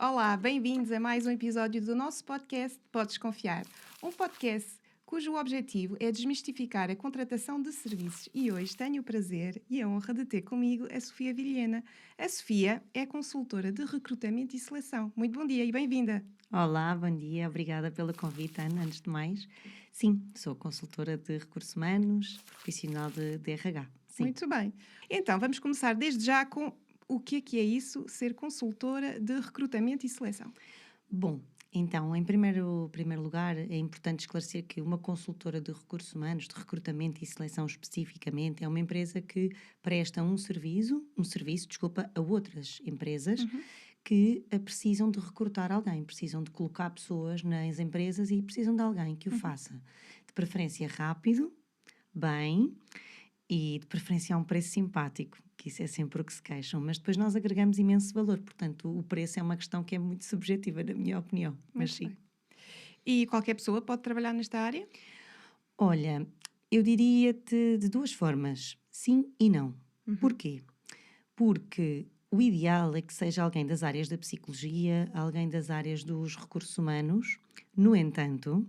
Olá, bem-vindos a mais um episódio do nosso podcast Podes Confiar. Um podcast cujo objetivo é desmistificar a contratação de serviços e hoje tenho o prazer e a honra de ter comigo a Sofia Vilhena. A Sofia é consultora de recrutamento e seleção. Muito bom dia e bem-vinda. Olá, bom dia, obrigada pelo convite, Ana, antes de mais. Sim, sou consultora de recursos humanos, profissional de RH, sim. Muito bem. Então, vamos começar desde já com o que é isso, ser consultora de recrutamento e seleção. Bom, então, em primeiro lugar, é importante esclarecer que uma consultora de recursos humanos, de recrutamento e seleção especificamente, é uma empresa que presta um serviço, a outras empresas que precisam de recrutar alguém, precisam de colocar pessoas nas empresas e precisam de alguém que o faça. De preferência rápido, bem e de preferência a um preço simpático, que isso é sempre o que se queixam, mas depois nós agregamos imenso valor, portanto o preço é uma questão que é muito subjetiva, na minha opinião, mas sim. Bem. E qualquer pessoa pode trabalhar nesta área? Olha, eu diria-te de duas formas, sim e não. Porquê? Porque o ideal é que seja alguém das áreas da psicologia, alguém das áreas dos recursos humanos, no entanto,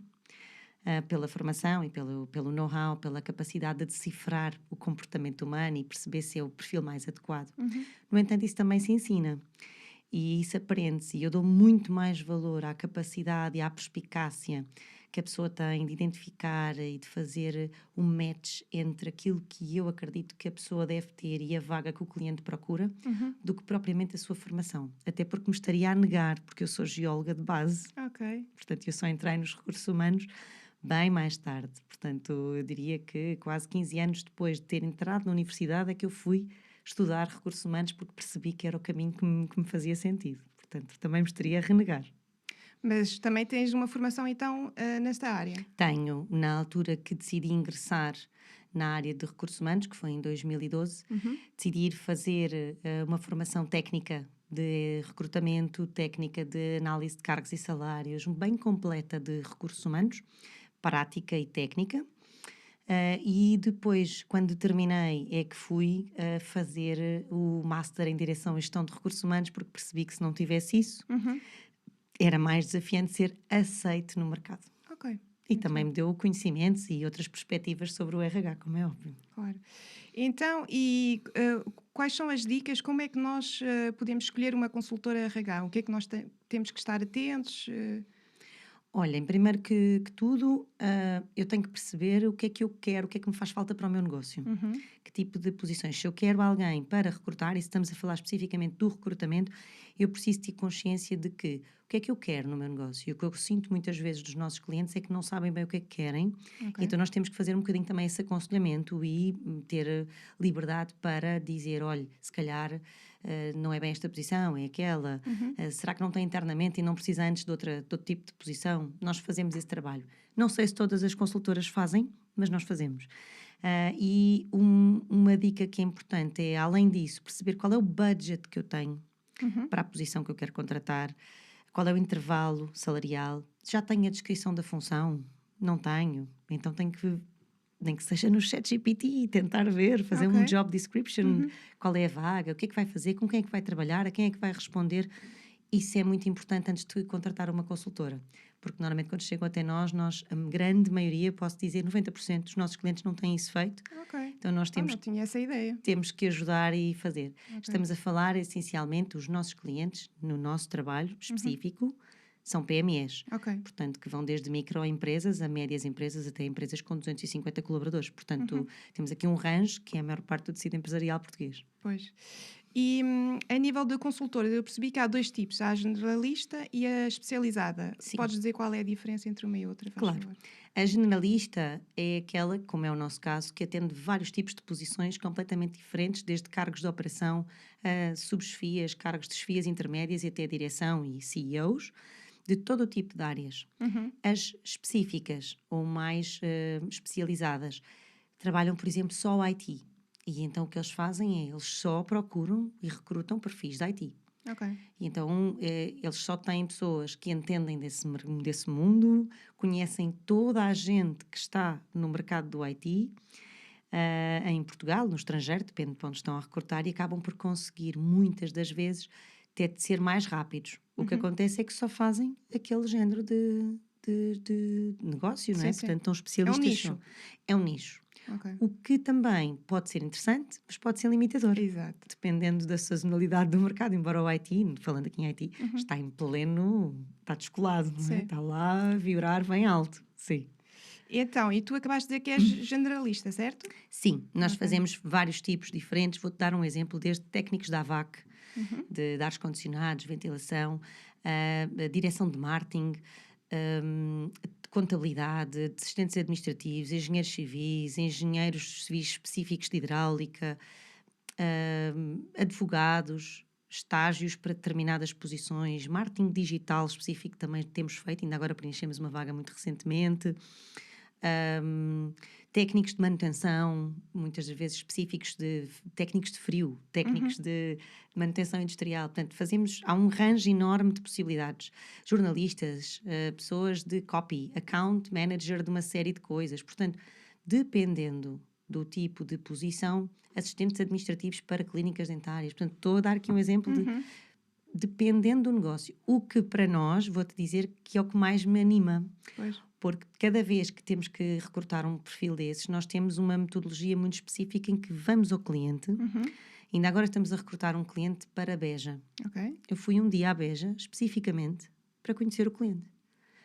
pela formação e pelo know-how, pela capacidade de decifrar o comportamento humano e perceber se é o perfil mais adequado. No entanto, isso também se ensina e isso aprende-se. E eu dou muito mais valor à capacidade e à perspicácia que a pessoa tem de identificar e de fazer um match entre aquilo que eu acredito que a pessoa deve ter e a vaga que o cliente procura, do que propriamente a sua formação. Até porque me estaria a negar, porque eu sou geóloga de base. Ok. Portanto, eu só entrei nos recursos humanos bem mais tarde. Portanto, eu diria que quase 15 anos depois de ter entrado na universidade é que eu fui estudar recursos humanos porque percebi que era o caminho que me fazia sentido. Portanto, também me estaria a renegar. Mas também tens uma formação, então, nesta área? Tenho, na altura que decidi ingressar na área de recursos humanos, que foi em 2012, decidi ir fazer uma formação técnica de recrutamento, técnica de análise de cargos e salários, bem completa de recursos humanos, prática e técnica. E depois, quando terminei, é que fui fazer o Master em Direção e Gestão de Recursos Humanos, porque percebi que se não tivesse isso, era mais desafiante ser aceite no mercado. Ok. E também me deu conhecimentos e outras perspectivas sobre o RH, como é óbvio. Claro. Então, quais são as dicas? Como é que nós podemos escolher uma consultora RH? O que é que nós temos que estar atentos? Olha, em primeiro que tudo, eu tenho que perceber o que é que eu quero, o que é que me faz falta para o meu negócio. Que tipo de posições. Se eu quero alguém para recrutar, e se estamos a falar especificamente do recrutamento, eu preciso ter consciência de que o que é que eu quero no meu negócio. E o que eu sinto muitas vezes dos nossos clientes é que não sabem bem o que é que querem. Ok. Então nós temos que fazer um bocadinho também esse aconselhamento e ter liberdade para dizer, olha, se calhar não é bem esta posição, é aquela. Será que não tem internamente e não precisa antes de outro tipo de posição? Nós fazemos esse trabalho. Não sei se todas as consultoras fazem, mas nós fazemos. E uma dica que é importante é, além disso, perceber qual é o budget que eu tenho para a posição que eu quero contratar, qual é o intervalo salarial. Já tenho a descrição da função? Não tenho. Então tenho que, nem que seja no ChatGPT, tentar ver, fazer um job description, qual é a vaga, o que é que vai fazer, com quem é que vai trabalhar, a quem é que vai responder. Isso é muito importante antes de contratar uma consultora, porque normalmente quando chegam até nós, a grande maioria, posso dizer 90% dos nossos clientes não têm isso feito. Ok. Então nós Não tinha essa ideia. temos que ajudar e fazer. Estamos a falar essencialmente, os nossos clientes, no nosso trabalho específico, são PMEs. Ok. Portanto, que vão desde microempresas a médias empresas até empresas com 250 colaboradores. Portanto, temos aqui um range que é a maior parte do tecido empresarial português. Pois. E a nível de consultoras, eu percebi que há dois tipos, a generalista e a especializada. Sim. Podes dizer qual é a diferença entre uma e outra, faz Claro. favor? A generalista é aquela, como é o nosso caso, que atende vários tipos de posições completamente diferentes, desde cargos de operação a subchefias, cargos de chefias intermédias e até direção e CEOs, de todo o tipo de áreas. As específicas ou mais especializadas trabalham, por exemplo, só o IT. E então o que eles fazem é, eles só procuram e recrutam perfis de IT. Ok. E então eles só têm pessoas que entendem desse mundo, conhecem toda a gente que está no mercado do IT, em Portugal, no estrangeiro, depende de onde estão a recrutar, e acabam por conseguir, muitas das vezes, ter de ser mais rápidos. O que acontece é que só fazem aquele género de negócio, não é? Sim. Portanto, estão especialistas. É um nicho. É um nicho. Ok. O que também pode ser interessante, mas pode ser limitador. Exato. Dependendo da sazonalidade do mercado. Embora o IT, falando aqui em IT, está em pleno, está descolado, não é? Sim. Está lá a vibrar bem alto. Sim. Então, e tu acabaste de dizer que és generalista, certo? Sim, nós Ok. fazemos vários tipos diferentes. Vou-te dar um exemplo, desde técnicos da AVAC, de ar-condicionados, ventilação, a direção de marketing, de contabilidade, de assistentes administrativos, engenheiros civis específicos de hidráulica, advogados, estágios para determinadas posições, marketing digital específico também temos feito, ainda agora preenchemos uma vaga muito recentemente. Técnicos de manutenção, muitas das vezes específicos de técnicos de frio, técnicos de manutenção industrial. Portanto, há um range enorme de possibilidades. Jornalistas, pessoas de copy, account manager de uma série de coisas. Portanto, dependendo do tipo de posição, assistentes administrativos para clínicas dentárias. Portanto, estou a dar aqui um exemplo de dependendo do negócio. O que para nós, vou-te dizer que é o que mais me anima. Pois. Porque cada vez que temos que recrutar um perfil desses, nós temos uma metodologia muito específica em que vamos ao cliente. Ainda agora estamos a recrutar um cliente para Beja. Ok. Eu fui um dia à Beja, especificamente, para conhecer o cliente.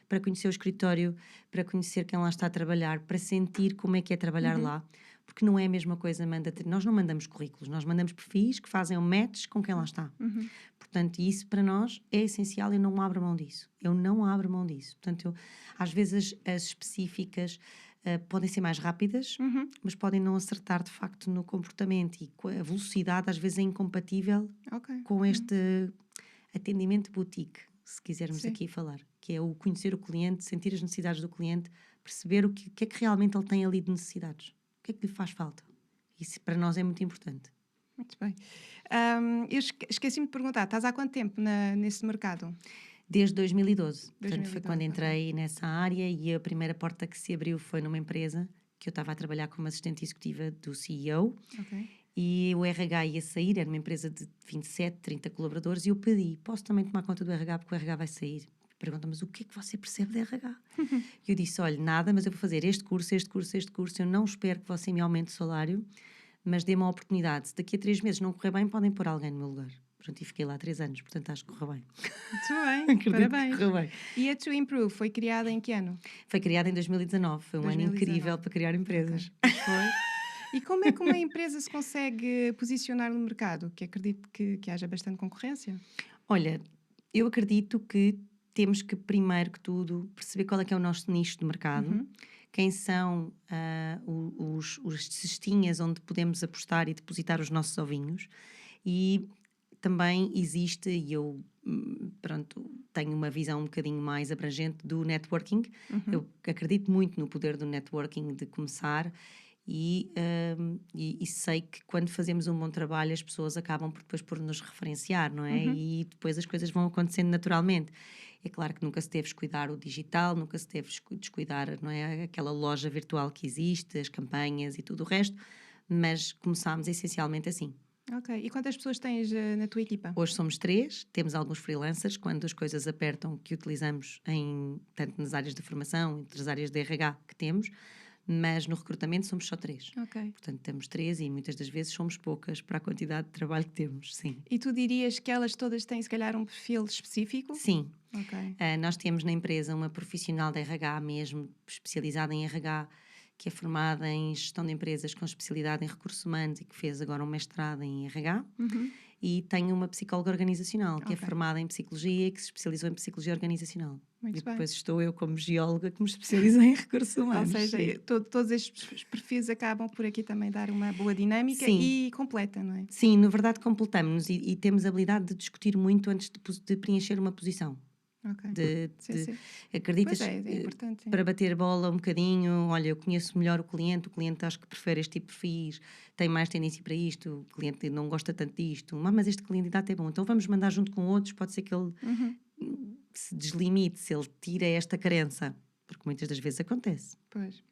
Para conhecer o escritório, para conhecer quem lá está a trabalhar, para sentir como é que é trabalhar lá. Porque não é a mesma coisa, nós não mandamos currículos, nós mandamos perfis que fazem um match com quem lá está. Portanto, isso para nós é essencial e eu não abro mão disso. Portanto, às vezes as específicas podem ser mais rápidas, mas podem não acertar de facto no comportamento e a velocidade às vezes é incompatível com este atendimento boutique, se quisermos aqui falar, que é o conhecer o cliente, sentir as necessidades do cliente, perceber o que é que realmente ele tem ali de necessidades, o que é que lhe faz falta. Isso para nós é muito importante. Muito bem. Eu esqueci-me de perguntar, estás há quanto tempo nesse mercado? Desde 2012. Portanto, foi 2012, quando entrei nessa área e a primeira porta que se abriu foi numa empresa que eu estava a trabalhar como assistente executiva do CEO. E o RH ia sair, era uma empresa de 27, 30 colaboradores, e eu pedi, posso também tomar conta do RH porque o RH vai sair? Perguntam, mas o que é que você percebe de RH? E eu disse, olha, nada, mas eu vou fazer este curso, eu não espero que você me aumente o salário, mas dê-me uma oportunidade. Se daqui a 3 meses não correr bem, podem pôr alguém no meu lugar. Pronto, e fiquei lá 3 anos, portanto acho que correu bem. Muito bem, parabéns. Que correu bem. E a To Improve foi criada em que ano? Foi criada em 2019, foi um ano incrível para criar empresas. Foi. E como é que uma empresa se consegue posicionar no mercado? Que acredito que haja bastante concorrência. Olha, eu acredito que temos que, primeiro que tudo, perceber qual é que é o nosso nicho de mercado, quem são os cestinhas onde podemos apostar e depositar os nossos ovinhos. E também existe, e eu tenho uma visão um bocadinho mais abrangente do networking. Eu acredito muito no poder do networking, de começar, e sei que quando fazemos um bom trabalho as pessoas acabam depois por nos referenciar, não é? E depois as coisas vão acontecendo naturalmente. É claro que nunca se deve descuidar o digital, nunca se deve descuidar, não é? Aquela loja virtual que existe, as campanhas e tudo o resto, mas começámos essencialmente assim. Ok. E quantas pessoas tens na tua equipa? Hoje somos 3, temos alguns freelancers, quando as coisas apertam, que utilizamos tanto nas áreas de formação, entre as áreas de RH que temos, mas no recrutamento somos só 3. Ok. Portanto, temos 3 e muitas das vezes somos poucas para a quantidade de trabalho que temos, sim. E tu dirias que elas todas têm, se calhar, um perfil específico? Sim. Ok. Nós temos na empresa uma profissional de RH mesmo, especializada em RH, que é formada em gestão de empresas com especialidade em recursos humanos e que fez agora um mestrado em RH. E tem uma psicóloga organizacional, que é formada em psicologia e que se especializou em psicologia organizacional. Muito e depois bem. estou eu como geóloga que me especializei em recursos humanos. Ou seja, todos estes perfis acabam por aqui também dar uma boa dinâmica e completa, não é? Sim, na verdade completamos-nos e temos a habilidade de discutir muito antes de preencher uma posição. Ok. Sim. Acreditas, Pois é importante. Sim. Para bater bola um bocadinho, olha, eu conheço melhor o cliente acho que prefere este tipo de perfis, tem mais tendência para isto, o cliente não gosta tanto disto, mas este candidato é bom, então vamos mandar junto com outros, pode ser que ele se deslimite, se ele tira esta crença, porque muitas das vezes acontece. Pois.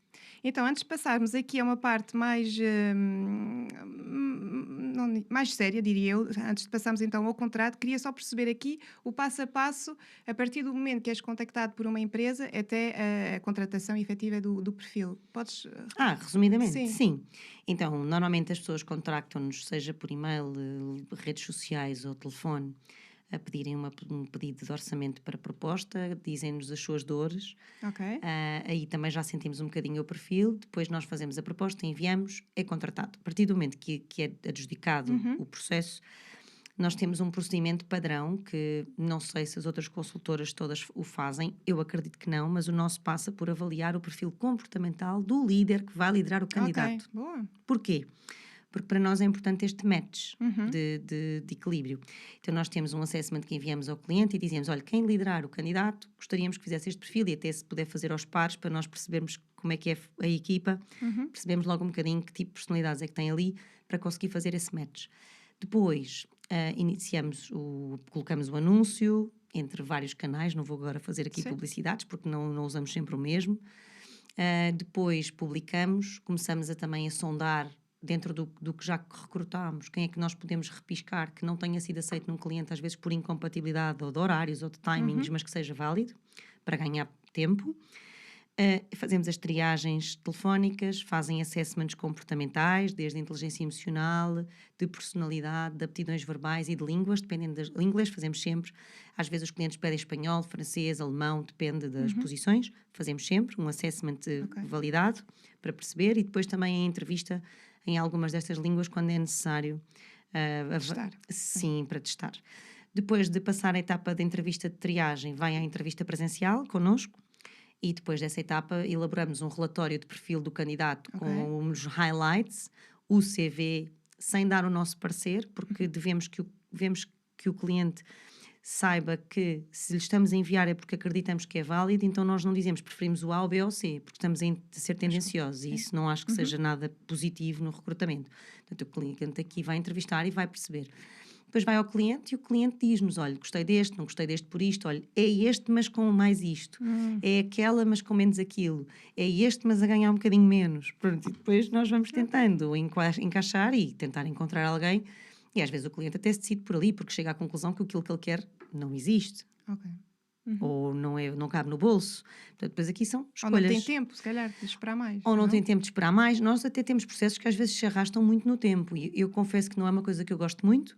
Então, antes de passarmos aqui a uma parte mais mais séria, diria eu, antes de passarmos então ao contrato, queria só perceber aqui o passo a passo, a partir do momento que és contactado por uma empresa até a contratação efetiva do perfil. Podes... Resumidamente, Sim. sim. Então, normalmente as pessoas contactam-nos, seja por e-mail, redes sociais ou telefone, a pedirem um pedido de orçamento para proposta, dizem-nos as suas dores. Ok. Aí também já sentimos um bocadinho o perfil, depois nós fazemos a proposta, enviamos, é contratado. A partir do momento que é adjudicado o processo, nós temos um procedimento padrão que não sei se as outras consultoras todas o fazem, eu acredito que não, mas o nosso passa por avaliar o perfil comportamental do líder que vai liderar o candidato. Ok, boa. Porquê? Porque para nós é importante este match de equilíbrio. Então nós temos um assessment que enviamos ao cliente e dizemos, olha, quem liderar o candidato, gostaríamos que fizesse este perfil e até se puder fazer aos pares para nós percebermos como é que é a equipa, percebemos logo um bocadinho que tipo de personalidades é que tem ali para conseguir fazer esse match. Depois colocamos o anúncio entre vários canais, não vou agora fazer aqui publicidades porque não usamos sempre o mesmo. Depois publicamos, começamos também a sondar dentro do que já recrutámos, quem é que nós podemos repiscar que não tenha sido aceito num cliente, às vezes por incompatibilidade ou de horários ou de timings, mas que seja válido, para ganhar tempo. Fazemos as triagens telefónicas, fazem assessments comportamentais, desde inteligência emocional, de personalidade, de aptidões verbais e de línguas, dependendo das inglês fazemos sempre. Às vezes os clientes pedem espanhol, francês, alemão, depende das posições. Fazemos sempre um assessment validado para perceber e depois também a entrevista em algumas destas línguas quando é necessário. Testar. Sim, para testar. Depois de passar a etapa de entrevista de triagem, vai à entrevista presencial connosco. E depois dessa etapa elaboramos um relatório de perfil do candidato com os highlights, o CV, sem dar o nosso parecer, porque vemos que o cliente saiba que se lhe estamos a enviar é porque acreditamos que é válido, então nós não dizemos preferimos o A, o B ou o C, porque estamos a ser tendenciosos e isso não acho que seja nada positivo no recrutamento. Portanto, o cliente aqui vai entrevistar e vai perceber. Depois vai ao cliente e o cliente diz-nos, olha, gostei deste, não gostei deste por isto, olha, é este mas com mais isto, é aquela mas com menos aquilo, é este mas a ganhar um bocadinho menos. Pronto, e depois nós vamos tentando encaixar e tentar encontrar alguém e às vezes o cliente até se decide por ali porque chega à conclusão que aquilo que ele quer não existe. Ok. Ou não cabe no bolso. Portanto, depois aqui são escolhas. Ou não tem tempo, se calhar, de esperar mais. Ou não tem tempo de esperar mais. Nós até temos processos que às vezes se arrastam muito no tempo. E eu confesso que não é uma coisa que eu gosto muito,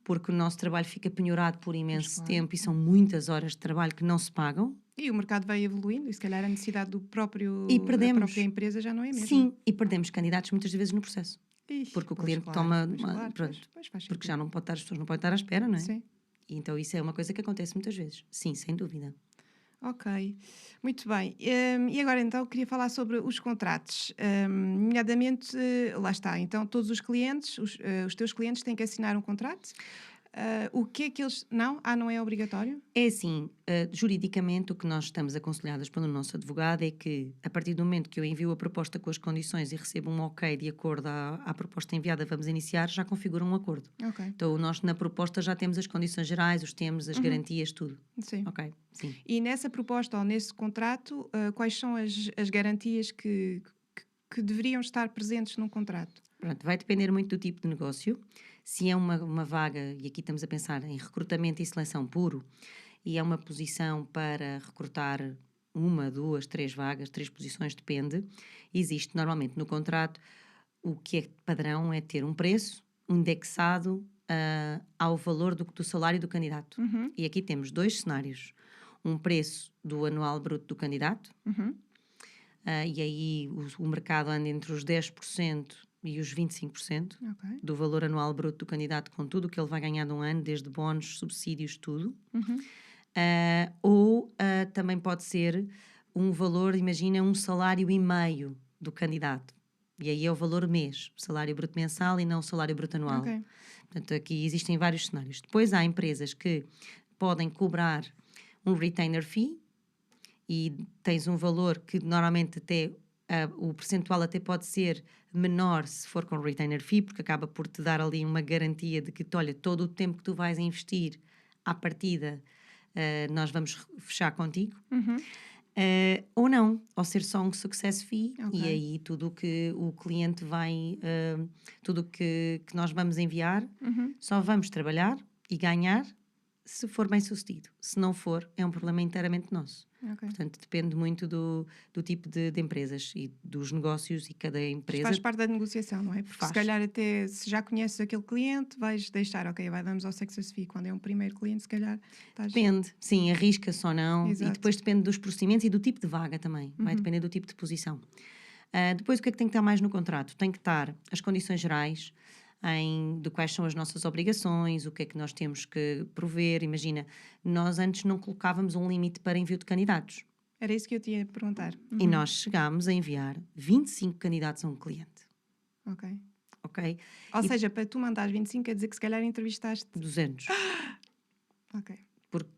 porque o nosso trabalho fica penhorado por imenso tempo e são muitas horas de trabalho que não se pagam. E o mercado vai evoluindo e se calhar a necessidade da própria empresa já não é a mesma. Sim, e perdemos candidatos muitas vezes no processo. Ixi, porque o cliente toma... Pois porque já não pode estar, as pessoas não podem estar à espera, não é? Sim. Então isso é uma coisa que acontece muitas vezes. Sim, sem dúvida. Ok, muito bem. E agora então queria falar sobre os contratos. Nomeadamente, lá está, então todos os clientes, os teus clientes têm que assinar um contrato? O que é que eles... Não? Não é obrigatório? É assim, juridicamente o que nós estamos aconselhadas pelo nosso advogado é que a partir do momento que eu envio a proposta com as condições e recebo um ok de acordo à proposta enviada, vamos iniciar, já configura um acordo. Ok. Então nós na proposta já temos as condições gerais, os termos, as garantias, tudo. Sim. Ok, sim. E nessa proposta ou nesse contrato, quais são as garantias que deveriam estar presentes num contrato? Pronto, vai depender muito do tipo de negócio. Se é uma vaga, e aqui estamos a pensar em recrutamento e seleção puro, e é uma posição para recrutar 1, 2, 3 vagas, 3 posições, depende, existe normalmente no contrato, o que é padrão é ter um preço indexado ao valor do salário do candidato. E aqui temos 2 cenários. Um preço do anual bruto do candidato, e aí o mercado anda entre os 10% e os 25% do valor anual bruto do candidato, com tudo o que ele vai ganhar num ano, desde bónus, subsídios, tudo. Ou também pode ser um valor, imagina, um salário e meio do candidato. E aí é o valor mês, salário bruto mensal e não o salário bruto anual. Portanto, aqui existem vários cenários. Depois há empresas que podem cobrar um retainer fee e tens um valor que normalmente até o percentual até pode ser menor se for com retainer fee, porque acaba por te dar ali uma garantia de que, olha, todo o tempo que tu vais a investir à partida, nós vamos fechar contigo. Ou não, ou ser só um success fee, Ok. e aí tudo o que o cliente vai, tudo o que nós vamos enviar, só vamos trabalhar e ganhar se for bem sucedido. Se não for, é um problema inteiramente nosso. Ok. Portanto, depende muito do tipo de empresas e dos negócios, e cada Isto empresa faz parte da negociação, não é? Porque se faz. calhar até se já conheces aquele cliente, vais deixar, ok, vai damos ao success fee. Quando é um primeiro cliente, se calhar estás... Depende, sim, arrisca-se ou não. E Exato. depois depende dos procedimentos e do tipo de vaga também. Vai depender do tipo de posição. Depois, o que é que tem que estar mais no contrato? Tem que estar as condições gerais, de quais são as nossas obrigações, o que é que nós temos que prover. Imagina, nós antes não colocávamos um limite para envio de candidatos. Era isso que eu te ia perguntar. E nós chegámos a enviar 25 candidatos a um cliente. Ok. Ok? Ou E seja, para tu mandares 25, quer dizer que se calhar entrevistaste... 200. Ok.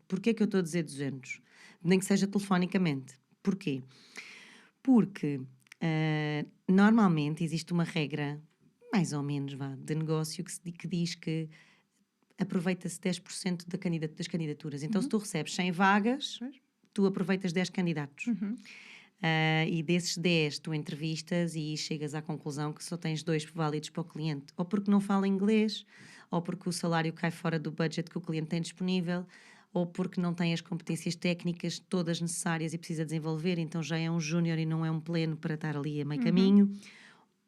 Porquê é que eu estou a dizer 200? Nem que seja telefonicamente. Porquê? Porque normalmente existe uma regra, mais ou menos, de negócio que diz que aproveita-se 10% das candidaturas. Então, se tu recebes 100 vagas, Pois. tu aproveitas 10 candidatos. E desses 10 tu entrevistas e chegas à conclusão que só tens 2 válidos para o cliente. Ou porque não fala inglês, ou porque o salário cai fora do budget que o cliente tem disponível, ou porque não tem as competências técnicas todas necessárias e precisa desenvolver, então já é um júnior e não é um pleno para estar ali a meio caminho.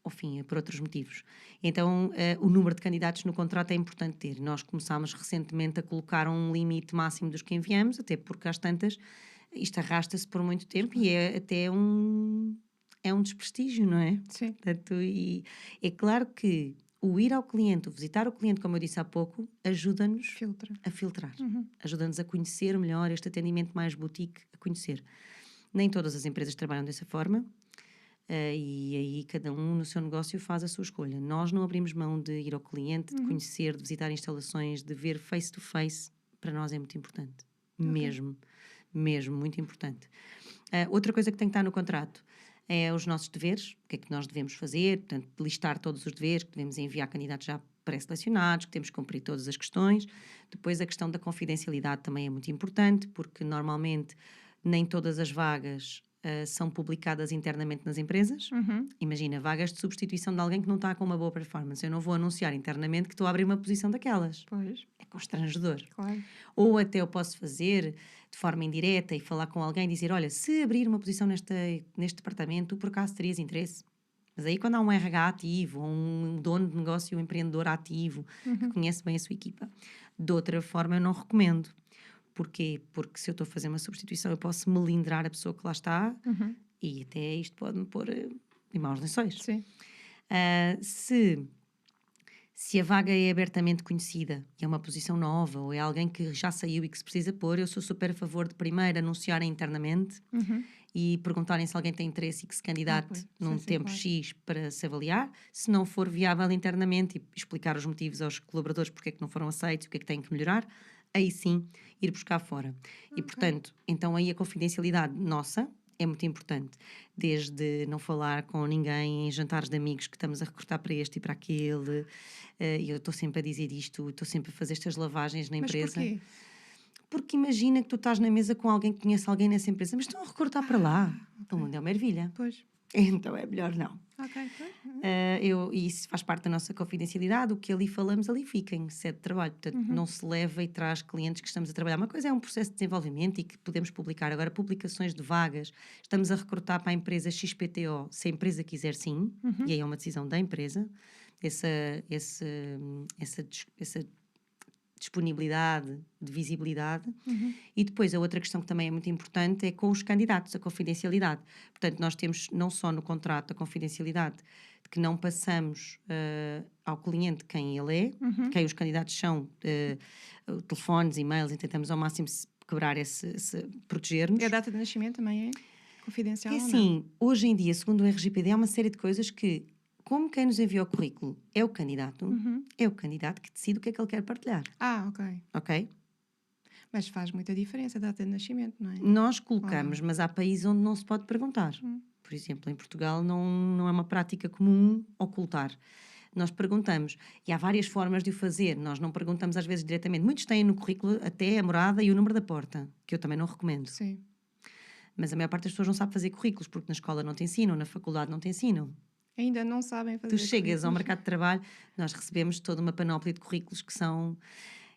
Ou, enfim, por outros motivos. Então, o número de candidatos no contrato é importante ter. Nós começámos recentemente a colocar um limite máximo dos que enviamos, até porque às tantas isto arrasta-se por muito tempo e é até um desprestígio, não é? Sim. Portanto, e é claro que o ir ao cliente, o visitar o cliente, como eu disse há pouco, ajuda-nos Filtra. a filtrar. Ajuda-nos a conhecer melhor este atendimento mais boutique, a conhecer. Nem todas as empresas trabalham dessa forma. E aí cada um no seu negócio faz a sua escolha. Nós não abrimos mão de ir ao cliente, de conhecer, de visitar instalações, de ver face to face. Para nós é muito importante. Mesmo muito importante. Outra coisa que tem que estar no contrato é os nossos deveres, o que é que nós devemos fazer, portanto, listar todos os deveres que devemos enviar candidatos já pré-selecionados, que temos que cumprir todas as questões. Depois a questão da confidencialidade também é muito importante, porque normalmente nem todas as vagas são publicadas internamente nas empresas. Imagina, vagas de substituição de alguém que não está com uma boa performance. Eu não vou anunciar internamente que estou a abrir uma posição daquelas. Pois. É constrangedor. Claro. Ou até eu posso fazer de forma indireta e falar com alguém e dizer, olha, se abrir uma posição neste departamento, tu por acaso terias interesse? Mas aí quando há um RH ativo, ou um dono de negócio, um empreendedor ativo, que conhece bem a sua equipa. De outra forma, eu não recomendo. Porquê? Porque se eu estou a fazer uma substituição, eu posso melindrar a pessoa que lá está e até isto pode-me pôr em maus lençóis. Sim. Se a vaga é abertamente conhecida, é uma posição nova ou é alguém que já saiu e que se precisa pôr, eu sou super a favor de primeiro anunciarem internamente e perguntarem se alguém tem interesse e que se candidate pois. num Sim, tempo claro. X para se avaliar. Se não for viável internamente, e explicar os motivos aos colaboradores porque é que não foram aceitos, o que é que têm que melhorar, aí sim ir buscar fora. E portanto, então aí a confidencialidade nossa é muito importante, desde não falar com ninguém em jantares de amigos que estamos a recrutar para este e para aquele. E eu estou sempre a dizer isto, estou sempre a fazer estas lavagens na Mas empresa. porquê? Porque imagina que tu estás na mesa com alguém que conhece alguém nessa empresa, mas estão a recrutar para lá. O mundo é uma ervilha. Pois. Então é melhor não. Ok. Pois. E isso faz parte da nossa confidencialidade, o que ali falamos ali fica em sede de trabalho, portanto não se leva e traz clientes que estamos a trabalhar. Uma coisa é um processo de desenvolvimento e que podemos publicar. Agora, publicações de vagas, estamos a recrutar para a empresa XPTO, se a empresa quiser sim, e aí é uma decisão da empresa, essa disponibilidade, de visibilidade. E depois a outra questão que também é muito importante é com os candidatos, a confidencialidade. Portanto, nós temos não só no contrato a confidencialidade de que não passamos ao cliente quem ele é, quem os candidatos são, telefones, e-mails, e tentamos ao máximo quebrar proteger-nos. E a data de nascimento também é confidencial É ou não? assim, hoje em dia, segundo o RGPD, há uma série de coisas que, como quem nos envia o currículo é o candidato que decide o que é que ele quer partilhar. Ok. Ok? Mas faz muita diferença a data de nascimento, não é? Nós colocamos, mas há países onde não se pode perguntar. Por exemplo, em Portugal não é uma prática comum ocultar. Nós perguntamos, e há várias formas de o fazer. Nós não perguntamos às vezes diretamente. Muitos têm no currículo até a morada e o número da porta, que eu também não recomendo. Sim. Mas a maior parte das pessoas não sabe fazer currículos, porque na escola não te ensinam, na faculdade não te ensinam. Ainda não sabem fazer Tu chegas ao currículos. mercado de trabalho, nós recebemos toda uma panóplia de currículos que são...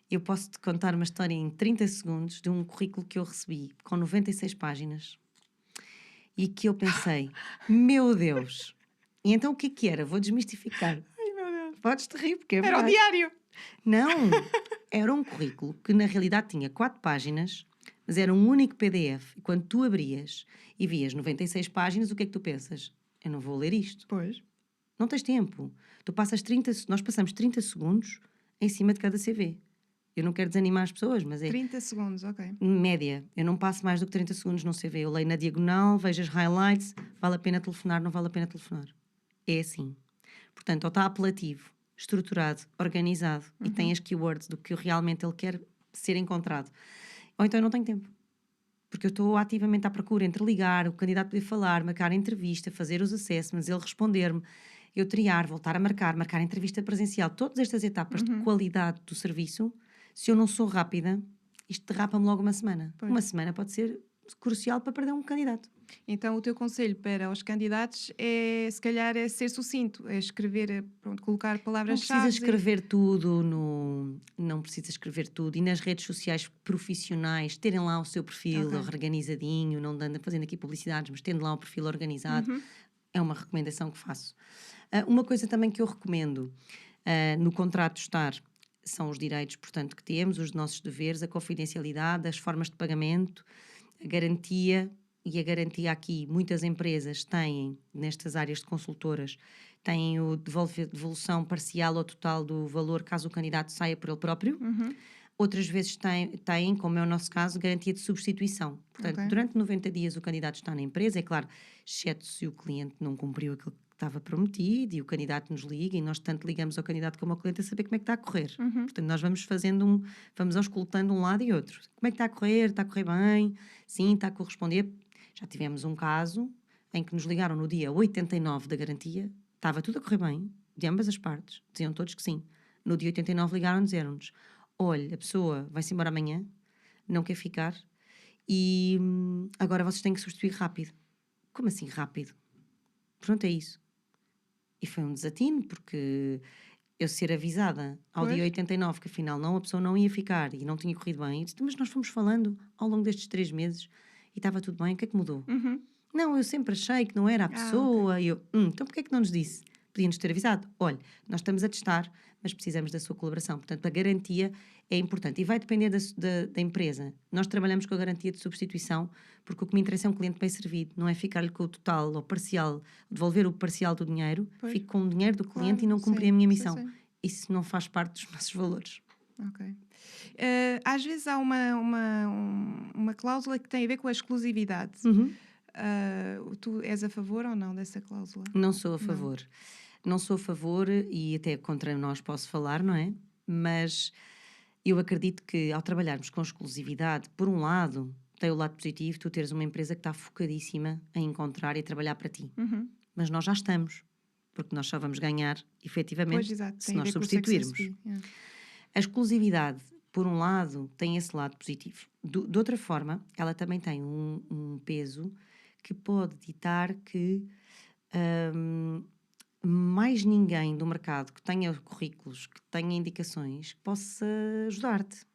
Eu posso-te contar uma história em 30 segundos de um currículo que eu recebi, com 96 páginas, e que eu pensei, meu Deus! E então o que era? Vou desmistificar. Ai, meu Deus. Podes-te rir, porque é Era o verdade. diário. Não! Era um currículo que na realidade tinha 4 páginas, mas era um único PDF. E quando tu abrias e vias 96 páginas, o que é que tu pensas? Eu não vou ler isto. Pois. Não tens tempo. Nós passamos 30 segundos em cima de cada CV. Eu não quero desanimar as pessoas, mas é 30 segundos, ok. média. Eu não passo mais do que 30 segundos no CV. Eu leio na diagonal, vejo as highlights, vale a pena telefonar, não vale a pena telefonar. É assim. Portanto, ou está apelativo, estruturado, organizado e tem as keywords do que realmente ele quer ser encontrado. Ou então eu não tenho tempo. Porque eu estou ativamente à procura entre ligar, o candidato poder falar, marcar a entrevista, fazer os assessments, ele responder-me, eu triar, voltar a marcar a entrevista presencial. Todas estas etapas de qualidade do serviço, se eu não sou rápida, isto derrapa-me logo uma semana. Pois. Uma semana pode ser crucial para perder um candidato. Então, o teu conselho para os candidatos é, se calhar, é ser sucinto, é escrever, pronto, colocar Não palavras-chave. precisas escrever tudo não precisas escrever tudo. E nas redes sociais profissionais, terem lá o seu perfil Ok. organizadinho, não dando, fazendo aqui publicidades, mas tendo lá o perfil organizado, é uma recomendação que faço. Uma coisa também que eu recomendo no contrato estar são os direitos, portanto, que temos, os nossos deveres, a confidencialidade, as formas de pagamento, a garantia. E a garantia aqui, muitas empresas têm, nestas áreas de consultoras, têm o devolução parcial ou total do valor caso o candidato saia por ele próprio. Outras vezes têm, como é o nosso caso, garantia de substituição. Portanto, Ok. durante 90 dias o candidato está na empresa, é claro, exceto se o cliente não cumpriu aquilo que estava prometido e o candidato nos liga e nós tanto ligamos ao candidato como ao cliente a saber como é que está a correr. Portanto, nós vamos vamos auscultando um lado e outro. Como é que está a correr? Está a correr bem? Sim, está a corresponder. Já tivemos um caso em que nos ligaram no dia 89 da garantia, estava tudo a correr bem, de ambas as partes, diziam todos que sim. No dia 89 ligaram e disseram-nos: olha, a pessoa vai-se embora amanhã, não quer ficar, e agora vocês têm que substituir rápido. Como assim rápido? Pronto, é isso. E foi um desatino, porque eu ser avisada ao Pois. dia 89 que afinal a pessoa não ia ficar e não tinha corrido bem, eu disse, mas nós fomos falando ao longo destes 3 meses e estava tudo bem, o que é que mudou? Não, eu sempre achei que não era a pessoa. E eu, então porquê é que não nos disse? Podia-nos ter avisado. Olha, nós estamos a testar, mas precisamos da sua colaboração. Portanto, a garantia é importante. E vai depender da empresa. Nós trabalhamos com a garantia de substituição, porque o que me interessa é um cliente bem servido. Não é ficar-lhe com o total ou parcial, devolver o parcial do dinheiro, Pois. fico com o dinheiro do cliente Claro, e não cumprir sim, a minha sim, missão. sim. Isso não faz parte dos nossos valores. Ok. Às vezes há uma cláusula que tem a ver com a exclusividade. Tu és a favor ou não dessa cláusula? Não sou a favor. Não sou a favor e até contra nós posso falar, não é? Mas eu acredito que ao trabalharmos com exclusividade, por um lado, tem o lado positivo, tu teres uma empresa que está focadíssima em encontrar e trabalhar para ti. Mas nós já estamos, porque nós só vamos ganhar, Pois, efetivamente, exato. se Tem a nós ver com o substituirmos. success fee. Yeah. A exclusividade, por um lado, tem esse lado positivo. De outra forma, ela também tem um peso que pode ditar que mais ninguém do mercado que tenha currículos, que tenha indicações, possa ajudar-te.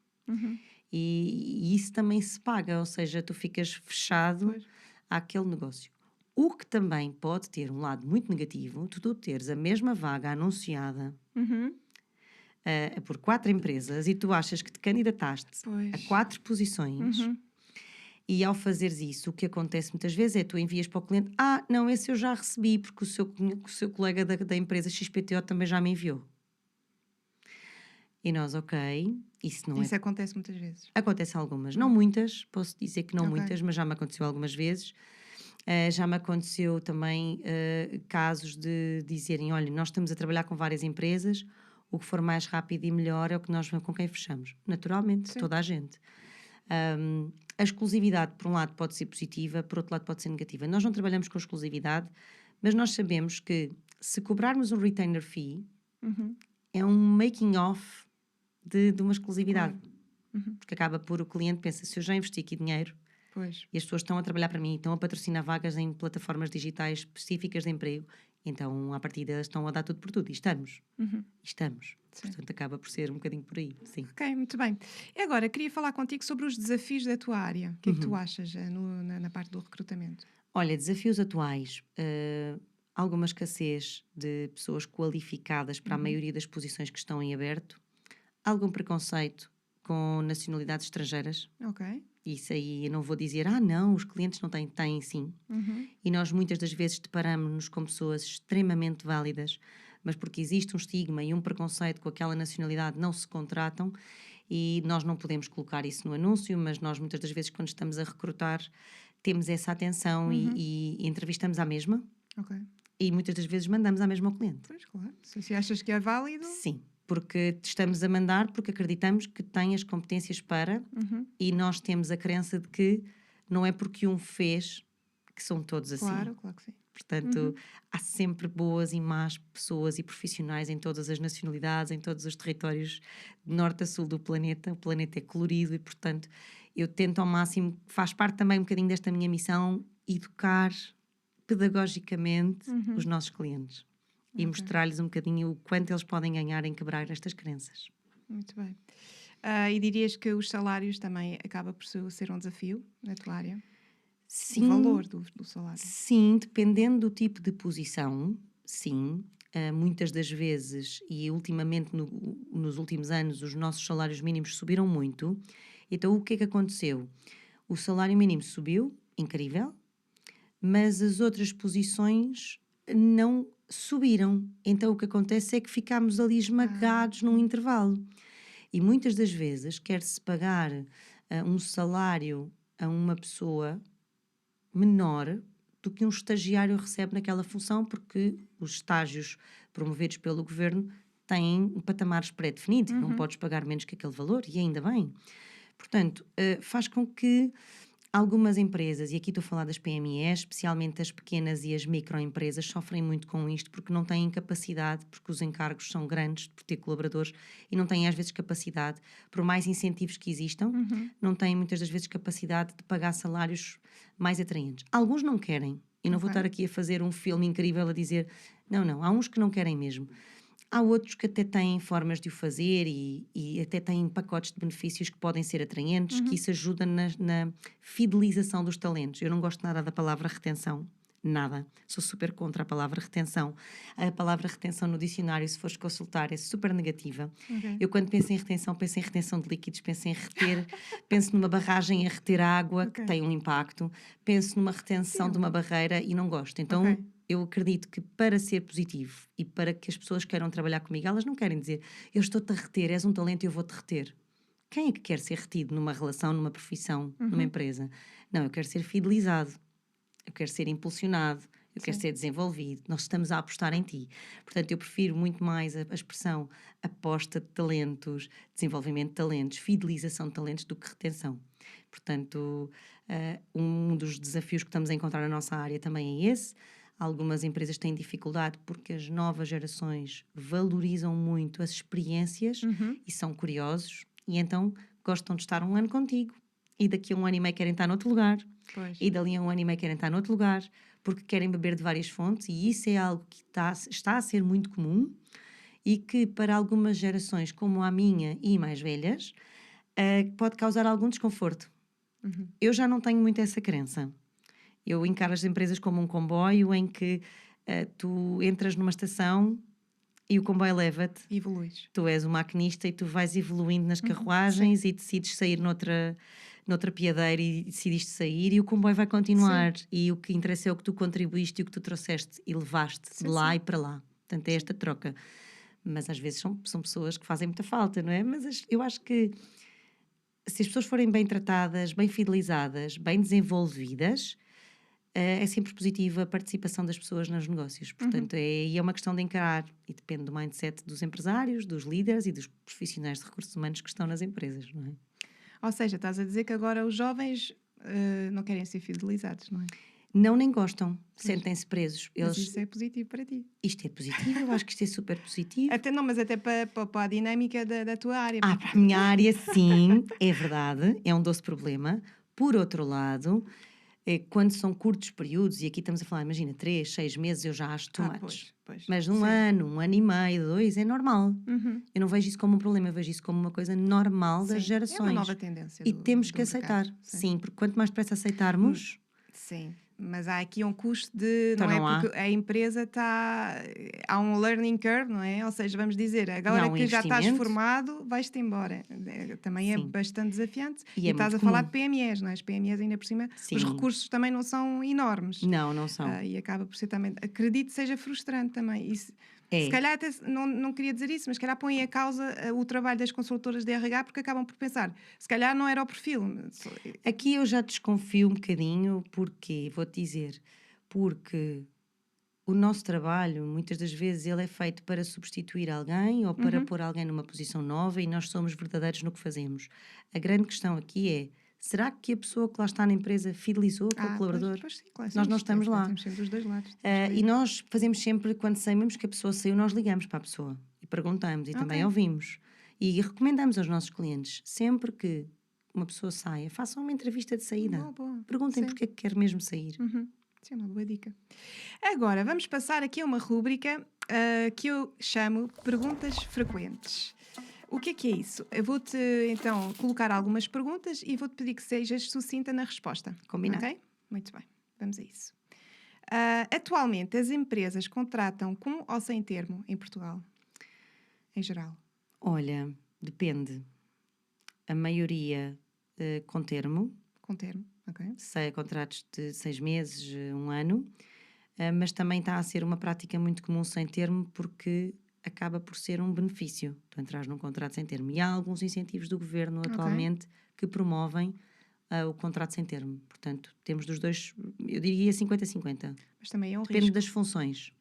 E isso também se paga, ou seja, tu ficas fechado Pois. àquele negócio. O que também pode ter um lado muito negativo, tu teres a mesma vaga anunciada por 4 empresas e tu achas que te candidataste Pois. a 4 posições e ao fazeres isso, o que acontece muitas vezes é tu envias para o cliente, não, esse eu já recebi porque o seu colega da empresa XPTO também já me enviou. E nós, ok, Isso acontece muitas vezes. Acontece algumas, não muitas, posso dizer que não Ok. muitas, mas já me aconteceu algumas vezes. Já me aconteceu também casos de dizerem, olha, nós estamos a trabalhar com várias empresas, o que for mais rápido e melhor é o que nós com quem fechamos. Naturalmente, Sim. toda a gente. A exclusividade, por um lado, pode ser positiva, por outro lado, pode ser negativa. Nós não trabalhamos com exclusividade, mas nós sabemos que se cobrarmos um retainer fee, é um making off de uma exclusividade. Porque acaba por o cliente pensa, se eu já investi aqui dinheiro, Pois. E as pessoas estão a trabalhar para mim, estão a patrocinar vagas em plataformas digitais específicas de emprego. Então, à partida, elas estão a dar tudo por tudo. E estamos. Estamos. Sim. Portanto, acaba por ser um bocadinho por aí. Sim. Ok, muito bem. E agora, queria falar contigo sobre os desafios da tua área. O que é que tu achas na parte do recrutamento? Olha, desafios atuais. Alguma escassez de pessoas qualificadas para a maioria das posições que estão em aberto. Algum preconceito com nacionalidades estrangeiras. Ok. Isso aí eu não vou dizer, não, os clientes não têm. Têm sim. E nós muitas das vezes deparamos-nos com pessoas extremamente válidas, mas porque existe um estigma e um preconceito com aquela nacionalidade não se contratam e nós não podemos colocar isso no anúncio, mas nós muitas das vezes quando estamos a recrutar temos essa atenção e entrevistamos à mesma Ok. e muitas das vezes mandamos à mesma ao cliente. Pois, claro. Se achas que é válido... Sim, porque te estamos a mandar porque acreditamos que tem as competências para e nós temos a crença de que não é porque um fez que são todos assim. Claro, claro que sim. Portanto, há sempre boas e más pessoas e profissionais em todas as nacionalidades, em todos os territórios de norte a sul do planeta. O planeta é colorido e, portanto, eu tento ao máximo, faz parte também um bocadinho desta minha missão, educar pedagogicamente os nossos clientes e mostrar-lhes um bocadinho o quanto eles podem ganhar em quebrar estas crenças. Muito bem. E dirias que os salários também acaba por ser um desafio na tua área? Sim, O valor do salário? sim, dependendo do tipo de posição, sim. Muitas das vezes, e ultimamente nos últimos anos, os nossos salários mínimos subiram muito. Então, o que é que aconteceu? O salário mínimo subiu, incrível, mas as outras posições não subiram. Então, o que acontece é que ficámos ali esmagados num intervalo. E muitas das vezes quer-se pagar um salário a uma pessoa menor do que um estagiário recebe naquela função, porque os estágios promovidos pelo governo têm patamares pré-definidos, não podes pagar menos que aquele valor, e ainda bem. Portanto, faz com que algumas empresas, e aqui estou a falar das PMEs, especialmente as pequenas e as microempresas, sofrem muito com isto porque não têm capacidade, porque os encargos são grandes por ter colaboradores e não têm às vezes capacidade, por mais incentivos que existam, não têm muitas das vezes capacidade de pagar salários mais atraentes. Alguns não querem, e não vou estar aqui a fazer um filme incrível a dizer, não, há uns que não querem mesmo. Há outros que até têm formas de o fazer e até têm pacotes de benefícios que podem ser atraentes, que isso ajuda na fidelização dos talentos. Eu não gosto nada da palavra retenção, nada. Sou super contra a palavra retenção. A palavra retenção no dicionário, se fores consultar, é super negativa. Eu quando penso em retenção de líquidos, penso em reter, penso numa barragem a reter água, que tem um impacto, penso numa retenção de uma barreira e não gosto. Então... Eu acredito que para ser positivo e para que as pessoas queiram trabalhar comigo, elas não querem dizer eu estou-te a reter, és um talento e eu vou-te reter. Quem é que quer ser retido numa relação, numa profissão, numa empresa? Não, eu quero ser fidelizado, eu quero ser impulsionado, eu quero ser desenvolvido. Nós estamos a apostar em ti. Portanto, eu prefiro muito mais a expressão aposta de talentos, desenvolvimento de talentos, fidelização de talentos do que retenção. Portanto, um dos desafios que estamos a encontrar na nossa área também é esse. Algumas empresas têm dificuldade porque as novas gerações valorizam muito as experiências e são curiosos e então gostam de estar um ano contigo e daqui a um ano e meio querem estar noutro lugar e dali a um ano e meio querem estar noutro lugar porque querem beber de várias fontes e isso é algo que está a ser muito comum e que para algumas gerações como a minha e mais velhas pode causar algum desconforto. Eu já não tenho muito essa crença. Eu encaro as empresas como um comboio em que tu entras numa estação e o comboio leva-te. Evoluís. Tu és o maquinista e tu vais evoluindo nas carruagens e decides sair noutra piadeira e decidiste sair e o comboio vai continuar. E o que interessa é o que tu contribuíste e o que tu trouxeste e levaste de lá e para lá. Portanto, é esta troca. Mas às vezes são pessoas que fazem muita falta, não é? Mas eu acho que se as pessoas forem bem tratadas, bem fidelizadas, bem desenvolvidas... é sempre positiva a participação das pessoas nos negócios. Portanto, é uma questão de encarar e depende do mindset dos empresários, dos líderes e dos profissionais de recursos humanos que estão nas empresas, não é? Ou seja, estás a dizer que agora os jovens não querem ser fidelizados, não é? Não, nem gostam, sentem-se presos. Mas isso é positivo para ti. Isto é positivo, eu acho que isto é super positivo. Mas até para a dinâmica da tua área. Para a minha área, sim, é verdade, é um doce problema. Por outro lado, quando são curtos períodos, e aqui estamos a falar, imagina, 3, 6 meses, eu já acho too much. Pois. Mas Sim. um ano e meio, 2, é normal. Uhum. Eu não vejo isso como um problema, eu vejo isso como uma coisa normal das Sim. gerações. É uma nova tendência E do temos que mercado. aceitar. Sim, porque quanto mais depressa aceitarmos... Sim, mas há aqui um custo de... Então não é não há. porque a empresa está... Há um learning curve, não é? Ou seja, vamos dizer, E há agora um que já estás investimento. formado, vais-te embora. Também é Sim. bastante desafiante. E E é estás muito a falar comum. de PMEs, não é? As PMEs ainda por cima, os Sim. recursos também não são enormes. Não são. E acaba por ser também... Acredito que seja frustrante também. Isso, É. Se calhar até não queria dizer isso, mas se calhar põe a causa o trabalho das consultoras de RH, porque acabam por pensar, se calhar não era o perfil. Aqui eu já desconfio um bocadinho, porque, vou-te dizer, porque o nosso trabalho, muitas das vezes, ele é feito para substituir alguém ou para pôr alguém numa posição nova e nós somos verdadeiros no que fazemos. A grande questão aqui é, será que a pessoa que lá está na empresa fidelizou aquele colaborador? Pois sim, claro, Nós não estamos lá. Temos sempre dos dois lados. E nós fazemos sempre, quando sabemos que a pessoa saiu, nós ligamos para a pessoa e perguntamos e também ouvimos. E recomendamos aos nossos clientes, sempre que uma pessoa saia, façam uma entrevista de saída. Boa. Perguntem Sim. porque é que quer mesmo sair. Isso é uma boa dica. Agora, vamos passar aqui a uma rúbrica que eu chamo Perguntas Frequentes. O que é isso? Eu vou-te, então, colocar algumas perguntas e vou-te pedir que sejas sucinta na resposta. Combinado. Ok? Muito bem. Vamos a isso. Atualmente, as empresas contratam com ou sem termo em Portugal? Em geral? Olha, depende. A maioria com termo, Com termo, ok. contratos de 6 meses, 1 ano, mas também está a ser uma prática muito comum sem termo porque acaba por ser um benefício tu entras num contrato sem termo. E há alguns incentivos do governo atualmente que promovem o contrato sem termo. Portanto, temos dos dois, eu diria 50-50. Mas também é um Depende risco. das funções.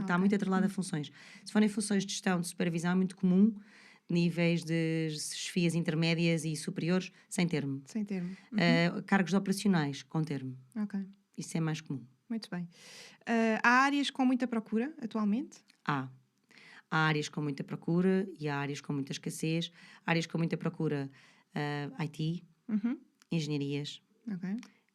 Está muito atrelado a funções. Se forem funções de gestão, de supervisão, é muito comum níveis de chefias intermédias e superiores, sem termo. Sem termo. Cargos operacionais, com termo. Ok. Isso é mais comum. Muito bem. Há áreas com muita procura atualmente? Há áreas com muita procura e há áreas com muita escassez. Áreas com muita procura, IT, engenharias,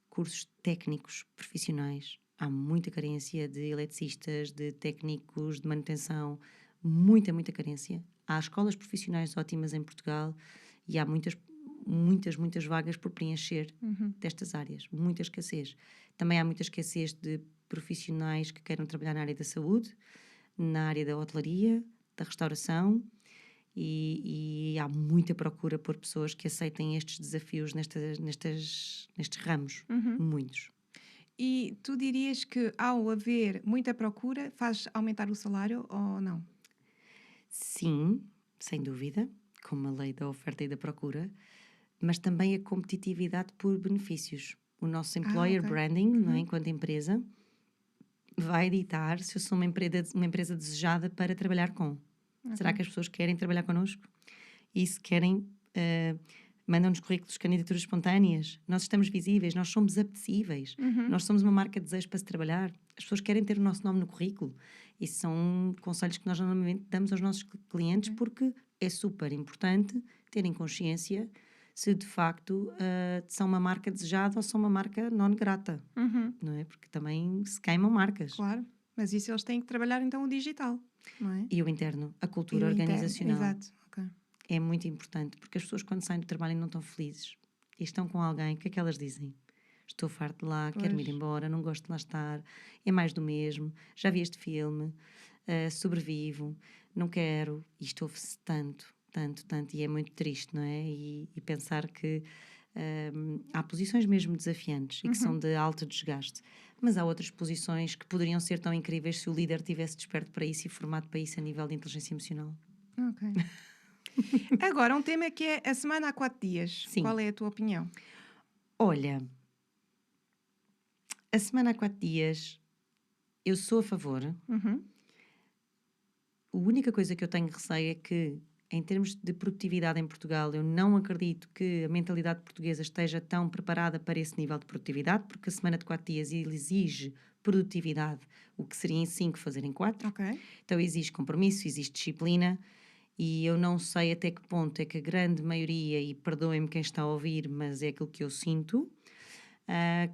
cursos técnicos profissionais. Há muita carência de eletricistas, de técnicos de manutenção, muita carência. Há escolas profissionais ótimas em Portugal e há muitas vagas por preencher destas áreas, muita escassez. Também há muita escassez de profissionais que queiram trabalhar na área da saúde, na área da hotelaria, da restauração e há muita procura por pessoas que aceitem estes desafios nestes ramos, muitos. E tu dirias que ao haver muita procura faz aumentar o salário ou não? Sim, sem dúvida, como a lei da oferta e da procura, mas também a competitividade por benefícios. O nosso employer branding, não é, enquanto empresa, vai ditar se eu sou uma empresa desejada para trabalhar com. Será que as pessoas querem trabalhar connosco? E se querem, mandam-nos currículos, candidaturas espontâneas. Nós estamos visíveis, nós somos apetecíveis. Nós somos uma marca de desejo para se trabalhar. As pessoas querem ter o nosso nome no currículo. E são conselhos que nós normalmente damos aos nossos clientes porque é super importante terem consciência se de facto são uma marca desejada ou são uma marca non grata. Não é? Porque também se queimam marcas. Claro, mas isso eles têm que trabalhar então o digital, não é? E o interno, a cultura organizacional. Exato, ok. É muito importante, porque as pessoas quando saem do trabalho e não estão felizes e estão com alguém, o que é que elas dizem? Estou farto de lá, quero-me ir embora, não gosto de lá estar, é mais do mesmo, já vi este filme, sobrevivo, não quero, isto ouve-se tanto, e é muito triste, não é? E pensar que há posições mesmo desafiantes e que são de alto desgaste, mas há outras posições que poderiam ser tão incríveis se o líder tivesse desperto para isso e formado para isso a nível de inteligência emocional. Ok. Agora, um tema que é a semana há 4 dias. Sim. Qual é a tua opinião? Olha, a semana há 4 dias, eu sou a favor. A única coisa que eu tenho receio é que, em termos de produtividade em Portugal, eu não acredito que a mentalidade portuguesa esteja tão preparada para esse nível de produtividade, porque a semana de 4 dias exige produtividade, o que seria em 5 fazer em 4. Ok. Então exige compromisso, exige disciplina, e eu não sei até que ponto é que a grande maioria, e perdoem-me quem está a ouvir, mas é aquilo que eu sinto,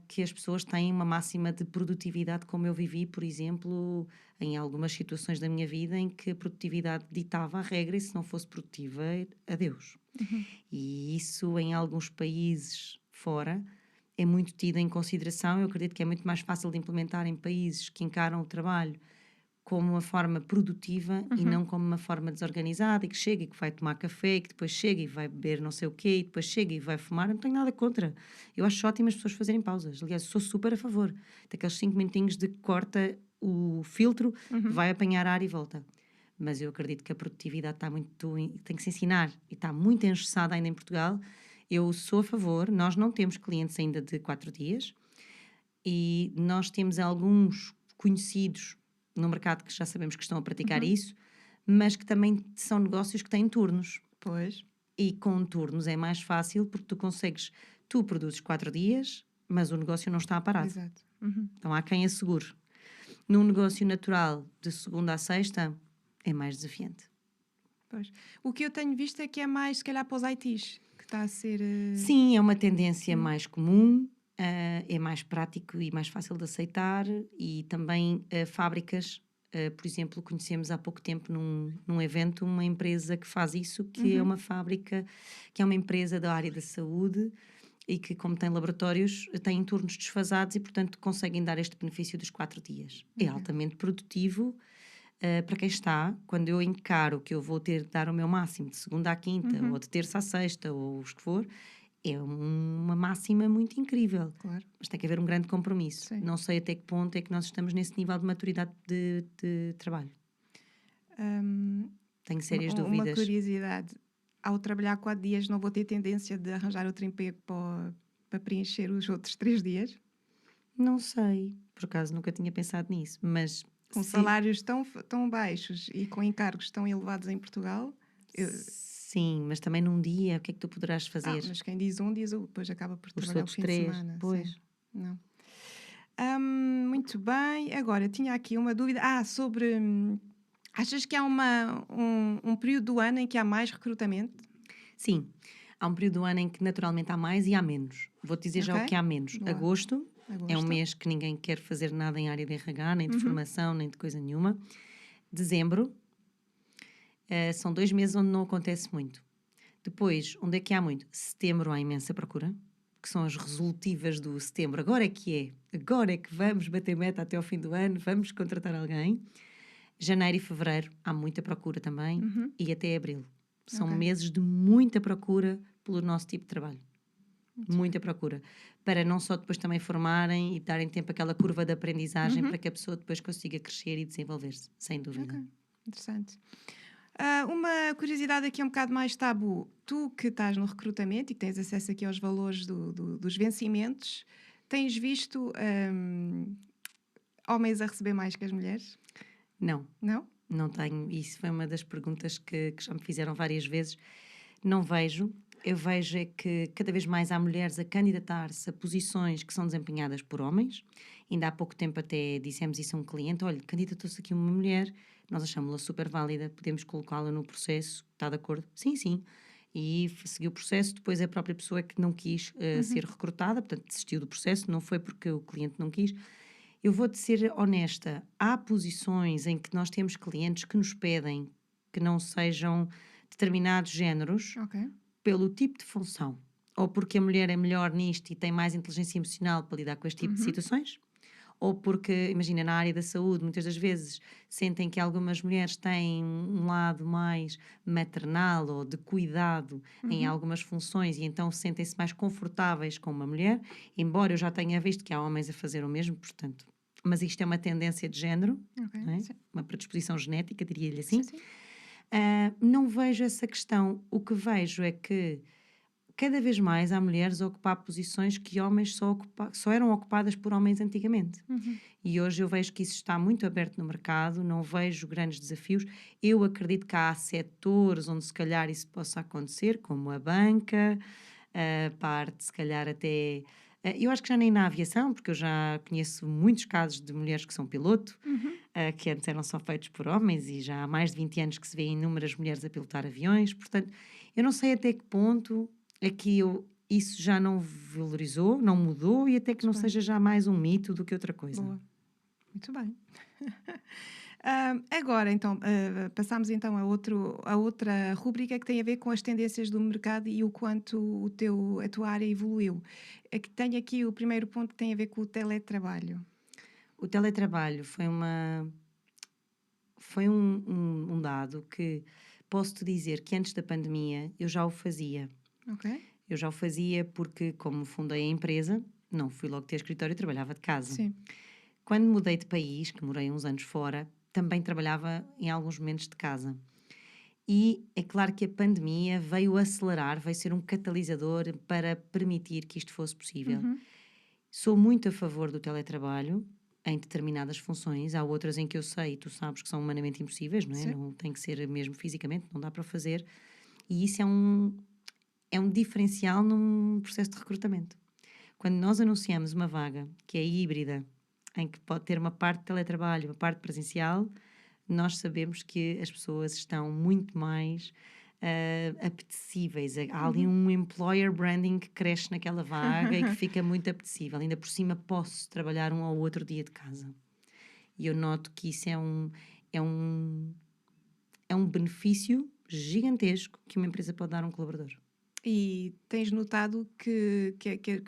que as pessoas têm uma máxima de produtividade, como eu vivi, por exemplo, em algumas situações da minha vida em que a produtividade ditava a regra e se não fosse produtiva, adeus. E isso em alguns países fora é muito tido em consideração. Eu acredito que é muito mais fácil de implementar em países que encaram o trabalho como uma forma produtiva e não como uma forma desorganizada e que chega e que vai tomar café e que depois chega e vai beber não sei o quê e depois chega e vai fumar. Eu não tenho nada contra. Eu acho ótimo as pessoas fazerem pausas. Aliás, sou super a favor daqueles 5 minutinhos de que corta o filtro, vai apanhar ar e volta. Mas eu acredito que a produtividade está muito... tem que se ensinar e está muito engessada ainda em Portugal. Eu sou a favor. Nós não temos clientes ainda de 4 dias e nós temos alguns conhecidos no mercado que já sabemos que estão a praticar isso, mas que também são negócios que têm turnos. Pois. E com turnos é mais fácil porque tu produzes 4 dias, mas o negócio não está parado. Exato. Então há quem assegure. Num negócio natural de segunda a sexta é mais desafiante. Pois. O que eu tenho visto é que é mais, se calhar, para os ITs, que está a ser... Sim, é uma tendência mais comum, é mais prático e mais fácil de aceitar e também fábricas, por exemplo, conhecemos há pouco tempo num evento uma empresa que faz isso, que é uma fábrica, que é uma empresa da área da saúde e que, como tem laboratórios, tem turnos desfasados e, portanto, conseguem dar este benefício dos 4 dias. É altamente produtivo para quem está. Quando eu encaro que eu vou ter de dar o meu máximo de segunda à quinta ou de terça à sexta ou os que for, é uma máxima muito incrível. Claro. Mas tem que haver um grande compromisso. Sim. Não sei até que ponto é que nós estamos nesse nível de maturidade de trabalho. Tenho sérias Uma dúvidas. curiosidade. Ao trabalhar 4 dias, não vou ter tendência de arranjar outro emprego para preencher os outros 3 dias? Não sei. Por acaso nunca tinha pensado nisso. Mas Com salários tão baixos e com encargos tão elevados em Portugal... Sim, mas também num dia, o que é que tu poderás fazer? mas quem diz um, diz o depois acaba por Os trabalhar o outros fim 3, de semana. pois. Sim. Não. Muito bem. Agora, tinha aqui uma dúvida. Sobre... achas que há um período do ano em que há mais recrutamento? Sim. Há um período do ano em que naturalmente há mais e há menos. Vou-te dizer já o que há menos. Boa. Agosto é um mês que ninguém quer fazer nada em área de RH, nem de formação, nem de coisa nenhuma. Dezembro, são 2 meses onde não acontece muito. Depois, onde é que há muito? Setembro há imensa procura, que são as resolutivas do setembro. Agora é que vamos bater meta até ao fim do ano, vamos contratar alguém. Janeiro e fevereiro há muita procura também, e até abril. São meses de muita procura pelo nosso tipo de trabalho. Muita procura. Para não só depois também formarem e darem tempo àquela curva de aprendizagem para que a pessoa depois consiga crescer e desenvolver-se, sem dúvida. Ok, interessante. Uma curiosidade aqui um bocado mais tabu. Tu que estás no recrutamento e que tens acesso aqui aos valores dos vencimentos, tens visto homens a receber mais que as mulheres? Não. Não? Não tenho. Isso foi uma das perguntas que já me fizeram várias vezes. Não vejo. Eu vejo é que cada vez mais há mulheres a candidatar-se a posições que são desempenhadas por homens. Ainda há pouco tempo até dissemos isso a um cliente. Olha, candidatou-se aqui uma mulher, nós achamos-la super válida, podemos colocá-la no processo, está de acordo? Sim, sim. E seguiu o processo, depois a própria pessoa é que não quis ser recrutada, portanto desistiu do processo, não foi porque o cliente não quis. Eu vou-te ser honesta, há posições em que nós temos clientes que nos pedem que não sejam determinados géneros pelo tipo de função, ou porque a mulher é melhor nisto e tem mais inteligência emocional para lidar com este tipo de situações, ou porque, imagina, na área da saúde, muitas das vezes sentem que algumas mulheres têm um lado mais maternal ou de cuidado em algumas funções e então sentem-se mais confortáveis com uma mulher, embora eu já tenha visto que há homens a fazer o mesmo, portanto. Mas isto é uma tendência de género, não é? Uma predisposição genética, diria-lhe assim. Sim. Não vejo essa questão. O que vejo é que cada vez mais há mulheres a ocupar posições que homens só eram ocupadas por homens antigamente. E hoje eu vejo que isso está muito aberto no mercado, não vejo grandes desafios. Eu acredito que há setores onde se calhar isso possa acontecer, como a banca, a parte se calhar até... Eu acho que já nem na aviação, porque eu já conheço muitos casos de mulheres que são piloto, que antes eram só feitos por homens e já há mais de 20 anos que se vê inúmeras mulheres a pilotar aviões. Portanto, eu não sei até que ponto é que isso já não valorizou, não mudou e até que não seja já mais um mito do que outra coisa. Boa. Muito bem. Agora, então, passamos então a outra rúbrica que tem a ver com as tendências do mercado e o quanto a tua área evoluiu. Tenho aqui o primeiro ponto que tem a ver com o teletrabalho. O teletrabalho foi um dado que posso-te dizer que antes da pandemia eu já o fazia. Ok. Eu já o fazia porque, como fundei a empresa, não fui logo ter escritório, eu trabalhava de casa. Sim. Quando mudei de país, que morei uns anos fora, também trabalhava em alguns momentos de casa. E é claro que a pandemia veio acelerar, veio ser um catalisador para permitir que isto fosse possível. Sou muito a favor do teletrabalho em determinadas funções. Há outras em que eu sei, tu sabes, que são humanamente impossíveis, não é? Sim. Não tem que ser mesmo fisicamente, não dá para fazer. E isso é um diferencial num processo de recrutamento. Quando nós anunciamos uma vaga que é híbrida, em que pode ter uma parte de teletrabalho, uma parte presencial, nós sabemos que as pessoas estão muito mais apetecíveis. Há ali um employer branding que cresce naquela vaga e que fica muito apetecível. Ainda por cima posso trabalhar um ou outro dia de casa. E eu noto que isso é um benefício gigantesco que uma empresa pode dar a um colaborador. E tens notado que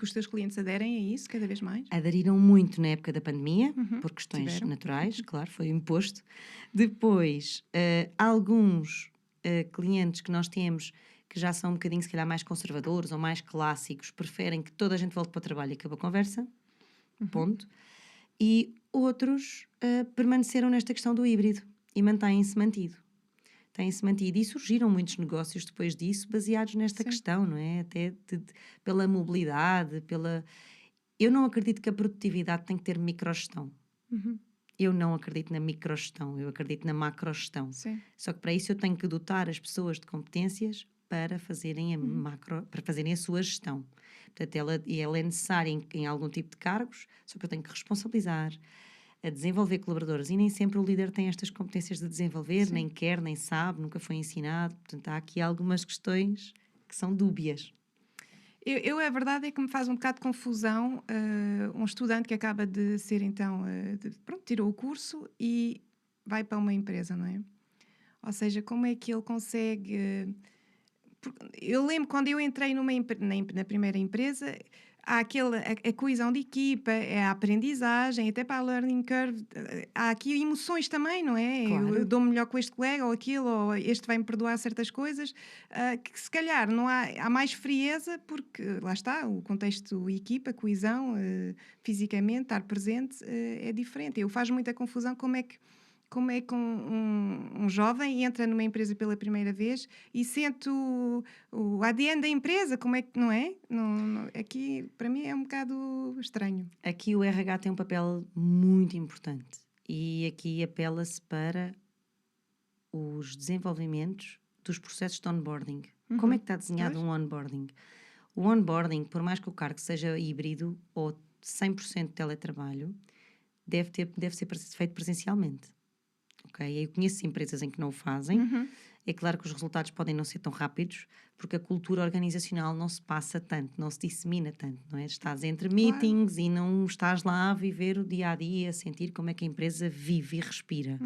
os teus clientes aderem a isso cada vez mais? Aderiram muito na época da pandemia, por questões Tiveram. naturais, claro, foi imposto. Depois, alguns clientes que nós temos que já são um bocadinho, se calhar, mais conservadores ou mais clássicos, preferem que toda a gente volte para o trabalho e acabe a conversa, ponto. E outros permaneceram nesta questão do híbrido e têm-se mantido. E surgiram muitos negócios depois disso baseados nesta questão, não é? Até pela mobilidade, Eu não acredito que a produtividade tem que ter microgestão. Eu não acredito na microgestão, eu acredito na macrogestão. Sim. Só que para isso eu tenho que dotar as pessoas de competências para fazerem para fazerem a sua gestão. Portanto, ela é necessária em algum tipo de cargos, só que eu tenho que responsabilizar, a desenvolver colaboradores, e nem sempre o líder tem estas competências de desenvolver, nem quer, nem sabe, nunca foi ensinado. Portanto, há aqui algumas questões que são dúbias. A verdade é que me faz um bocado de confusão um estudante que acaba de ser, então, tirou o curso e vai para uma empresa, não é? Ou seja, como é que ele consegue... eu lembro quando eu entrei na primeira empresa, há a coesão de equipa, é a aprendizagem, até para a learning curve, há aqui emoções também, não é? Claro. Eu dou-me melhor com este colega ou aquilo, ou este vai-me perdoar certas coisas, que se calhar não há mais frieza, porque lá está, o contexto equipa, coesão, fisicamente, estar presente, é diferente. Eu faz muita confusão como é que um jovem entra numa empresa pela primeira vez e sente o ADN da empresa, como é que, não é? Aqui, para mim, é um bocado estranho. Aqui o RH tem um papel muito importante e aqui apela-se para os desenvolvimentos dos processos de onboarding. Como é que está desenhado um onboarding? O onboarding, por mais que o cargo seja híbrido ou 100% teletrabalho, deve ser feito presencialmente. Okay? Eu conheço empresas em que não o fazem. É claro que os resultados podem não ser tão rápidos, porque a cultura organizacional não se passa tanto, não se dissemina tanto, não é? Estás entre meetings e não estás lá a viver o dia-a-dia, a sentir como é que a empresa vive e respira.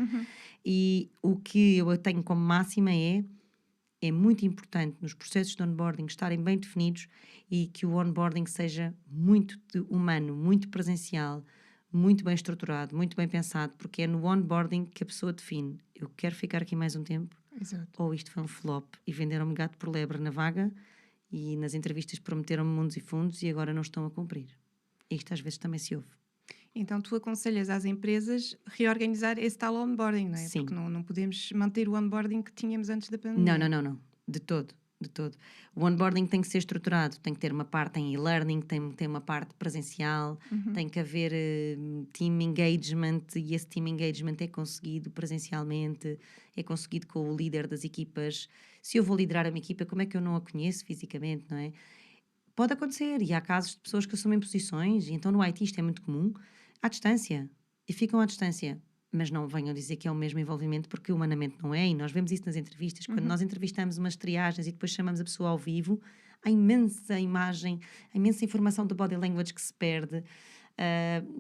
E o que eu tenho como máxima é muito importante nos processos de onboarding estarem bem definidos e que o onboarding seja muito humano, muito presencial, muito bem estruturado, muito bem pensado, porque é no onboarding que a pessoa define: eu quero ficar aqui mais um tempo. Exato. Ou isto foi um flop e venderam-me gato por lebre na vaga e nas entrevistas prometeram-me mundos e fundos e agora não estão a cumprir. Isto às vezes também se ouve. Então tu aconselhas às empresas reorganizar esse tal onboarding, não é? Sim. Porque não podemos manter o onboarding que tínhamos antes da pandemia. Não. De todo. O onboarding tem que ser estruturado, tem que ter uma parte em e-learning, tem que ter uma parte presencial, tem que haver team engagement, e esse team engagement é conseguido presencialmente, é conseguido com o líder das equipas. Se eu vou liderar uma equipa, como é que eu não a conheço fisicamente, não é? Pode acontecer, e há casos de pessoas que assumem posições, e então no IT isto é muito comum, à distância, e ficam à distância. Mas não venham dizer que é o mesmo envolvimento, porque humanamente não é, e nós vemos isso nas entrevistas. Quando nós entrevistamos umas triagens e depois chamamos a pessoa ao vivo, há imensa imagem, há imensa informação do body language que se perde,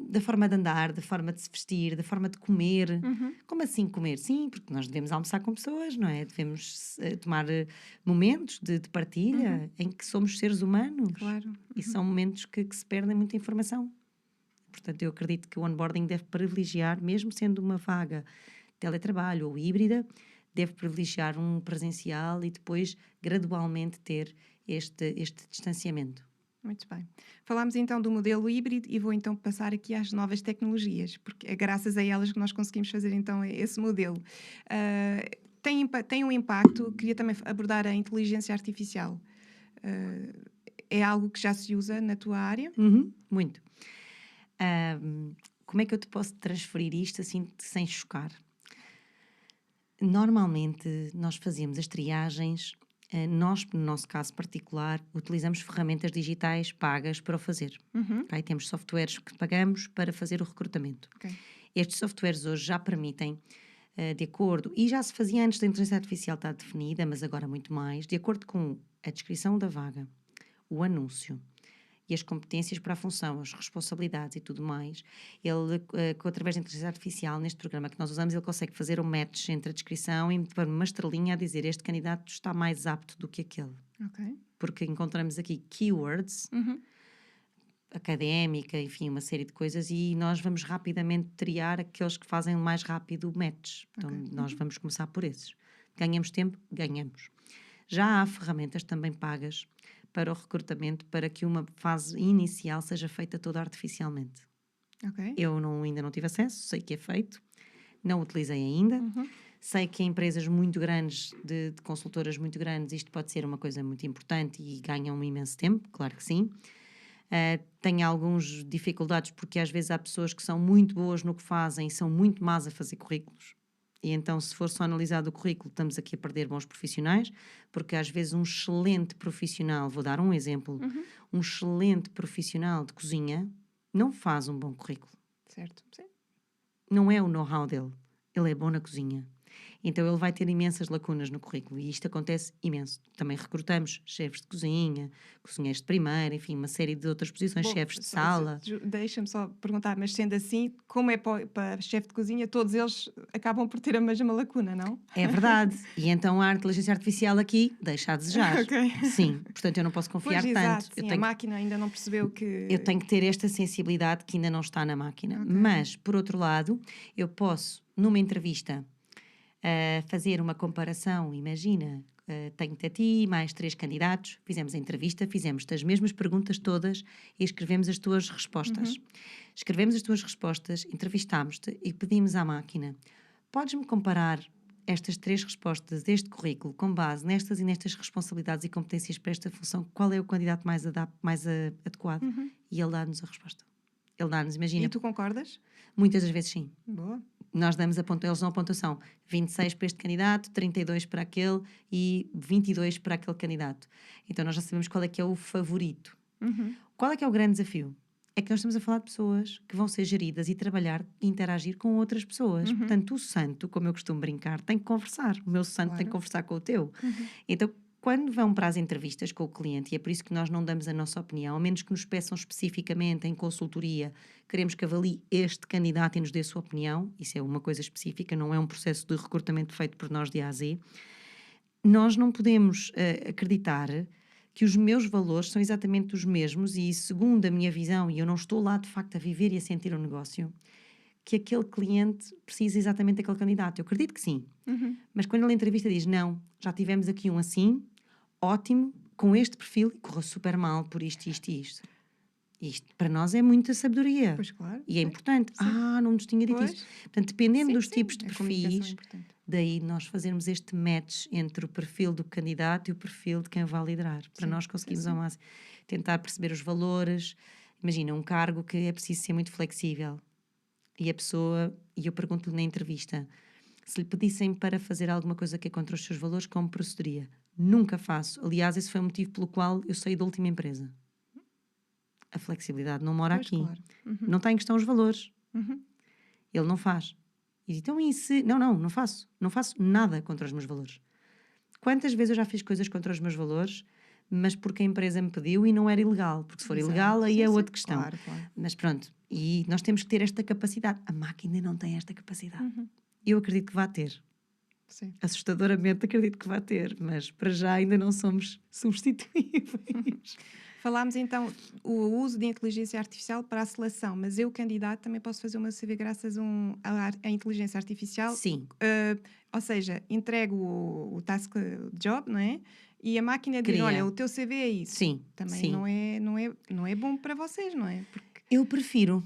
da forma de andar, da forma de se vestir, da forma de comer. Como assim comer? Sim, porque nós devemos almoçar com pessoas, não é? Devemos tomar momentos de partilha em que somos seres humanos. Claro. E são momentos que se perdem muita informação. Portanto, eu acredito que o onboarding deve privilegiar, mesmo sendo uma vaga teletrabalho ou híbrida, deve privilegiar um presencial e depois gradualmente ter este distanciamento. Muito bem. Falámos então do modelo híbrido e vou então passar aqui às novas tecnologias, porque é graças a elas que nós conseguimos fazer então esse modelo. Tem um impacto, queria também abordar a inteligência artificial. É algo que já se usa na tua área? Muito. Como é que eu te posso transferir isto assim sem chocar? Normalmente nós fazemos as triagens, nós, no nosso caso particular, utilizamos ferramentas digitais pagas para o fazer. Okay? Temos softwares que pagamos para fazer o recrutamento. Okay. Estes softwares hoje já permitem, de acordo, e já se fazia antes da inteligência artificial estar definida, mas agora muito mais, de acordo com a descrição da vaga, o anúncio e as competências para a função, as responsabilidades e tudo mais, ele, através da inteligência artificial, neste programa que nós usamos, ele consegue fazer um match entre a descrição e pôr uma estrelinha a dizer este candidato está mais apto do que aquele. Okay. Porque encontramos aqui keywords, académica, enfim, uma série de coisas, e nós vamos rapidamente triar aqueles que fazem mais rápido o match. Então, nós vamos começar por esses. Ganhamos tempo? Ganhamos. Já há ferramentas também pagas para o recrutamento, para que uma fase inicial seja feita toda artificialmente. Okay. Eu ainda não tive acesso, sei que é feito, não utilizei ainda. Sei que em empresas muito grandes, de consultoras muito grandes, isto pode ser uma coisa muito importante e ganham um imenso tempo, claro que sim. Tenho algumas dificuldades porque às vezes há pessoas que são muito boas no que fazem e são muito más a fazer currículos. E então, se for só analisado o currículo, estamos aqui a perder bons profissionais, porque às vezes um excelente profissional, vou dar um exemplo, um excelente profissional de cozinha não faz um bom currículo. Certo, sim. Não é o know-how dele, ele é bom na cozinha. Então ele vai ter imensas lacunas no currículo e isto acontece imenso. Também recrutamos chefes de cozinha, cozinheiros de primeira, enfim, uma série de outras posições, chefes de sala. Deixa-me só perguntar, mas sendo assim, como é para chefe de cozinha, todos eles acabam por ter a mesma lacuna, não? É verdade. E então a inteligência artificial aqui deixa a desejar. Okay. Sim, portanto eu não posso confiar pois, tanto. Exato, sim, a máquina ainda não percebeu que... Eu tenho que ter esta sensibilidade que ainda não está na máquina. Okay. Mas, por outro lado, eu posso, numa entrevista, fazer uma comparação. Imagina, tenho-te a ti, mais 3 candidatos, fizemos a entrevista, fizemos-te as mesmas perguntas todas e escrevemos as tuas respostas. Escrevemos as tuas respostas, entrevistámos-te e pedimos à máquina: podes-me comparar estas 3 respostas deste currículo com base nestas e nestas responsabilidades e competências para esta função? Qual é o candidato mais adequado? E ele dá-nos a resposta. Ele dá-nos, imagina... E tu concordas? Muitas das vezes sim. Boa. Nós damos eles dão a pontuação 26 para este candidato, 32 para aquele e 22 para aquele candidato. Então nós já sabemos qual é que é o favorito. Qual é que é o grande desafio? É que nós estamos a falar de pessoas que vão ser geridas e trabalhar e interagir com outras pessoas. Portanto, o santo, como eu costumo brincar, tem que conversar. O meu santo tem que conversar com o teu. Então, quando vão para as entrevistas com o cliente, e é por isso que nós não damos a nossa opinião, a menos que nos peçam especificamente em consultoria, queremos que avalie este candidato e nos dê a sua opinião, isso é uma coisa específica, não é um processo de recrutamento feito por nós de A a Z, nós não podemos acreditar que os meus valores são exatamente os mesmos e, segundo a minha visão, e eu não estou lá de facto a viver e a sentir o negócio, que aquele cliente precisa exatamente daquele candidato. Eu acredito que sim. Mas quando ele entrevista diz, não, já tivemos aqui um assim, ótimo, com este perfil, e correu super mal por isto, isto e isto. Isto para nós é muita sabedoria. Pois claro. E é importante. Sim. Não nos tinha dito isso. Portanto, dependendo dos tipos de perfis, daí nós fazermos este match entre o perfil do candidato e o perfil de quem vai liderar. Para nós conseguirmos ao máximo tentar perceber os valores. Imagina, um cargo que é preciso ser muito flexível. E a pessoa, e eu pergunto-lhe na entrevista, se lhe pedissem para fazer alguma coisa que é contra os seus valores, como procederia? Nunca faço. Aliás, esse foi o motivo pelo qual eu saí da última empresa. A flexibilidade não mora aqui. Claro. Não está em questão os valores. Ele não faz. E então, e se... Não faço. Não faço nada contra os meus valores. Quantas vezes eu já fiz coisas contra os meus valores, mas porque a empresa me pediu e não era ilegal. Porque se for ilegal, aí é outra questão. Claro, claro. Mas pronto, e nós temos que ter esta capacidade. A máquina ainda não tem esta capacidade. Eu acredito que vai ter. Sim. Assustadoramente acredito que vai ter, mas para já ainda não somos substituíveis. Falámos então o uso de inteligência artificial para a seleção, mas eu, candidato, também posso fazer o meu CV graças à inteligência artificial. Sim. Ou seja, entrego o task job, não é? E a máquina diz, olha, o teu CV é isso. Sim. Também sim. não é bom para vocês, não é? Porque... Eu prefiro.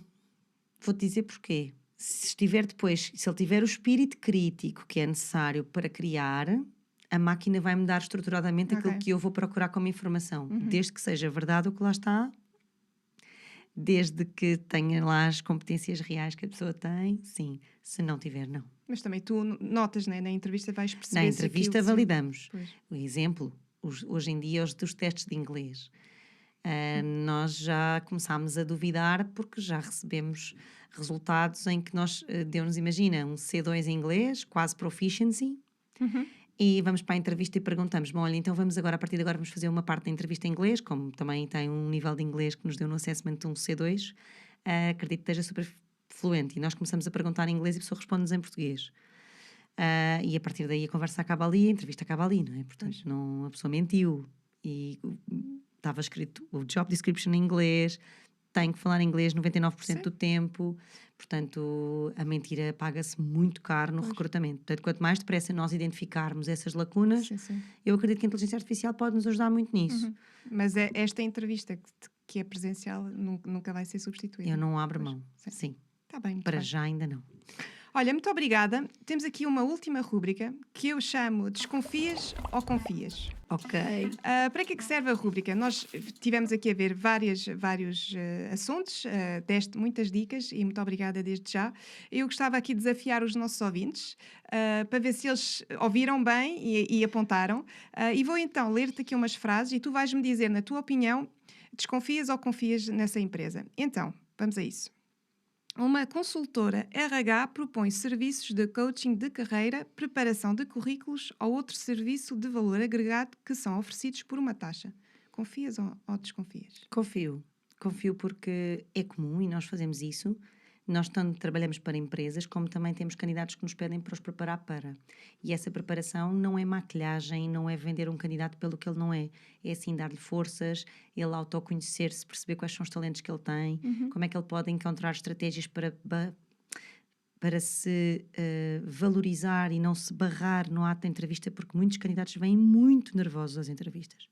Vou-te dizer porquê. Se ele tiver o espírito crítico que é necessário para criar, a máquina vai-me dar estruturadamente aquilo que eu vou procurar como informação. Desde que seja verdade o que lá está, desde que tenha lá as competências reais que a pessoa tem, sim. Se não tiver, não. Mas também tu notas, né? Na entrevista vais perceber. Na entrevista validamos. Pois. O exemplo, hoje em dia, os dos testes de inglês. Nós já começámos a duvidar porque já recebemos resultados em que deu-nos, imagina, um C2 em inglês, quase proficiency, e vamos para a entrevista e perguntamos, bom, olha, então vamos agora, a partir de agora vamos fazer uma parte da entrevista em inglês, como também tem um nível de inglês que nos deu no assessment de um C2, acredito que esteja super fluente, e nós começamos a perguntar em inglês e a pessoa responde-nos em português. E a partir daí a conversa acaba ali, a entrevista acaba ali, não é? Portanto, a pessoa mentiu e estava escrito o job description em inglês, tem que falar inglês 99% do tempo, portanto a mentira paga-se muito caro no recrutamento. Portanto, quanto mais depressa nós identificarmos essas lacunas, eu acredito que a inteligência artificial pode nos ajudar muito nisso. Mas esta entrevista que é presencial nunca vai ser substituída. Eu não abro mão, sim. Tá bem, para já ainda não. Olha, muito obrigada. Temos aqui uma última rúbrica que eu chamo Desconfias ou Confias? Ok. Para que é que serve a rúbrica? Nós tivemos aqui a ver vários assuntos, deste muitas dicas e muito obrigada desde já. Eu gostava aqui de desafiar os nossos ouvintes para ver se eles ouviram bem e apontaram. E vou então ler-te aqui umas frases e tu vais-me dizer, na tua opinião, desconfias ou confias nessa empresa. Então, vamos a isso. Uma consultora RH propõe serviços de coaching de carreira, preparação de currículos ou outro serviço de valor agregado que são oferecidos por uma taxa. Confias ou desconfias? Confio porque é comum e nós fazemos isso. Nós tanto trabalhamos para empresas como também temos candidatos que nos pedem para os preparar para. E essa preparação não é maquilhagem, não é vender um candidato pelo que ele não é. É assim dar-lhe forças, ele autoconhecer-se, perceber quais são os talentos que ele tem, como é que ele pode encontrar estratégias para se valorizar e não se barrar no ato da entrevista, porque muitos candidatos vêm muito nervosos às entrevistas.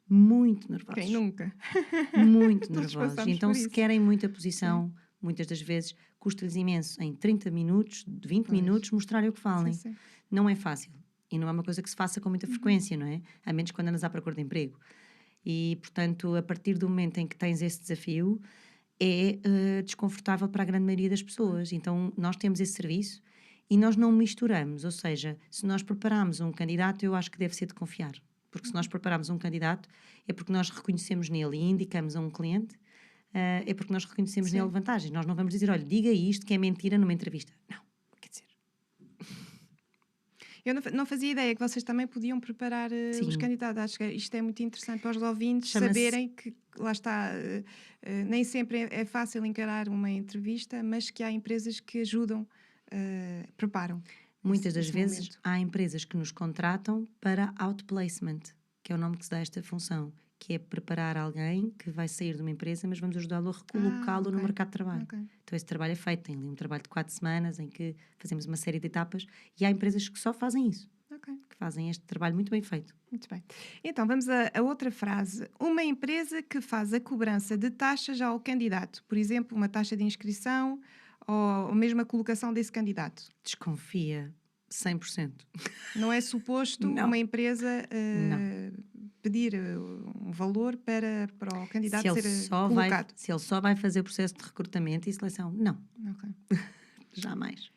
Muito nervosos. Quem nunca? Muito nervosos. Então, se querem muita posição, muitas das vezes custa-lhes imenso em 30 minutos, 20 minutos, mostrarem o que valem. Sim. Não é fácil. E não é uma coisa que se faça com muita frequência, não é? A menos quando andas à procura de emprego. E, portanto, a partir do momento em que tens esse desafio, é desconfortável para a grande maioria das pessoas. Então, nós temos esse serviço e nós não misturamos. Ou seja, se nós prepararmos um candidato, eu acho que deve ser de confiar. Porque se nós prepararmos um candidato, é porque nós reconhecemos nele e indicamos a um cliente, é porque nós reconhecemos nele vantagens. Nós não vamos dizer, olha, diga isto que é mentira numa entrevista. Não, quer dizer... Eu não fazia ideia que vocês também podiam preparar os candidatos. Acho que isto é muito interessante para os ouvintes saberem que, lá está, nem sempre é fácil encarar uma entrevista, mas que há empresas que ajudam, preparam. Muitas das vezes há empresas que nos contratam para outplacement, que é o nome que se dá a esta função, que é preparar alguém que vai sair de uma empresa, mas vamos ajudá-lo a recolocá-lo no mercado de trabalho. Então esse trabalho é feito, tem ali um trabalho de 4 semanas em que fazemos uma série de etapas e há empresas que só fazem isso, que fazem este trabalho muito bem feito. Muito bem. Então vamos a outra frase. Uma empresa que faz a cobrança de taxas ao candidato, por exemplo, uma taxa de inscrição ou mesmo a colocação desse candidato. Desconfia 100%. Não é suposto uma empresa pedir um valor para o candidato ser colocado. Se ele só vai fazer o processo de recrutamento e seleção, não. Jamais.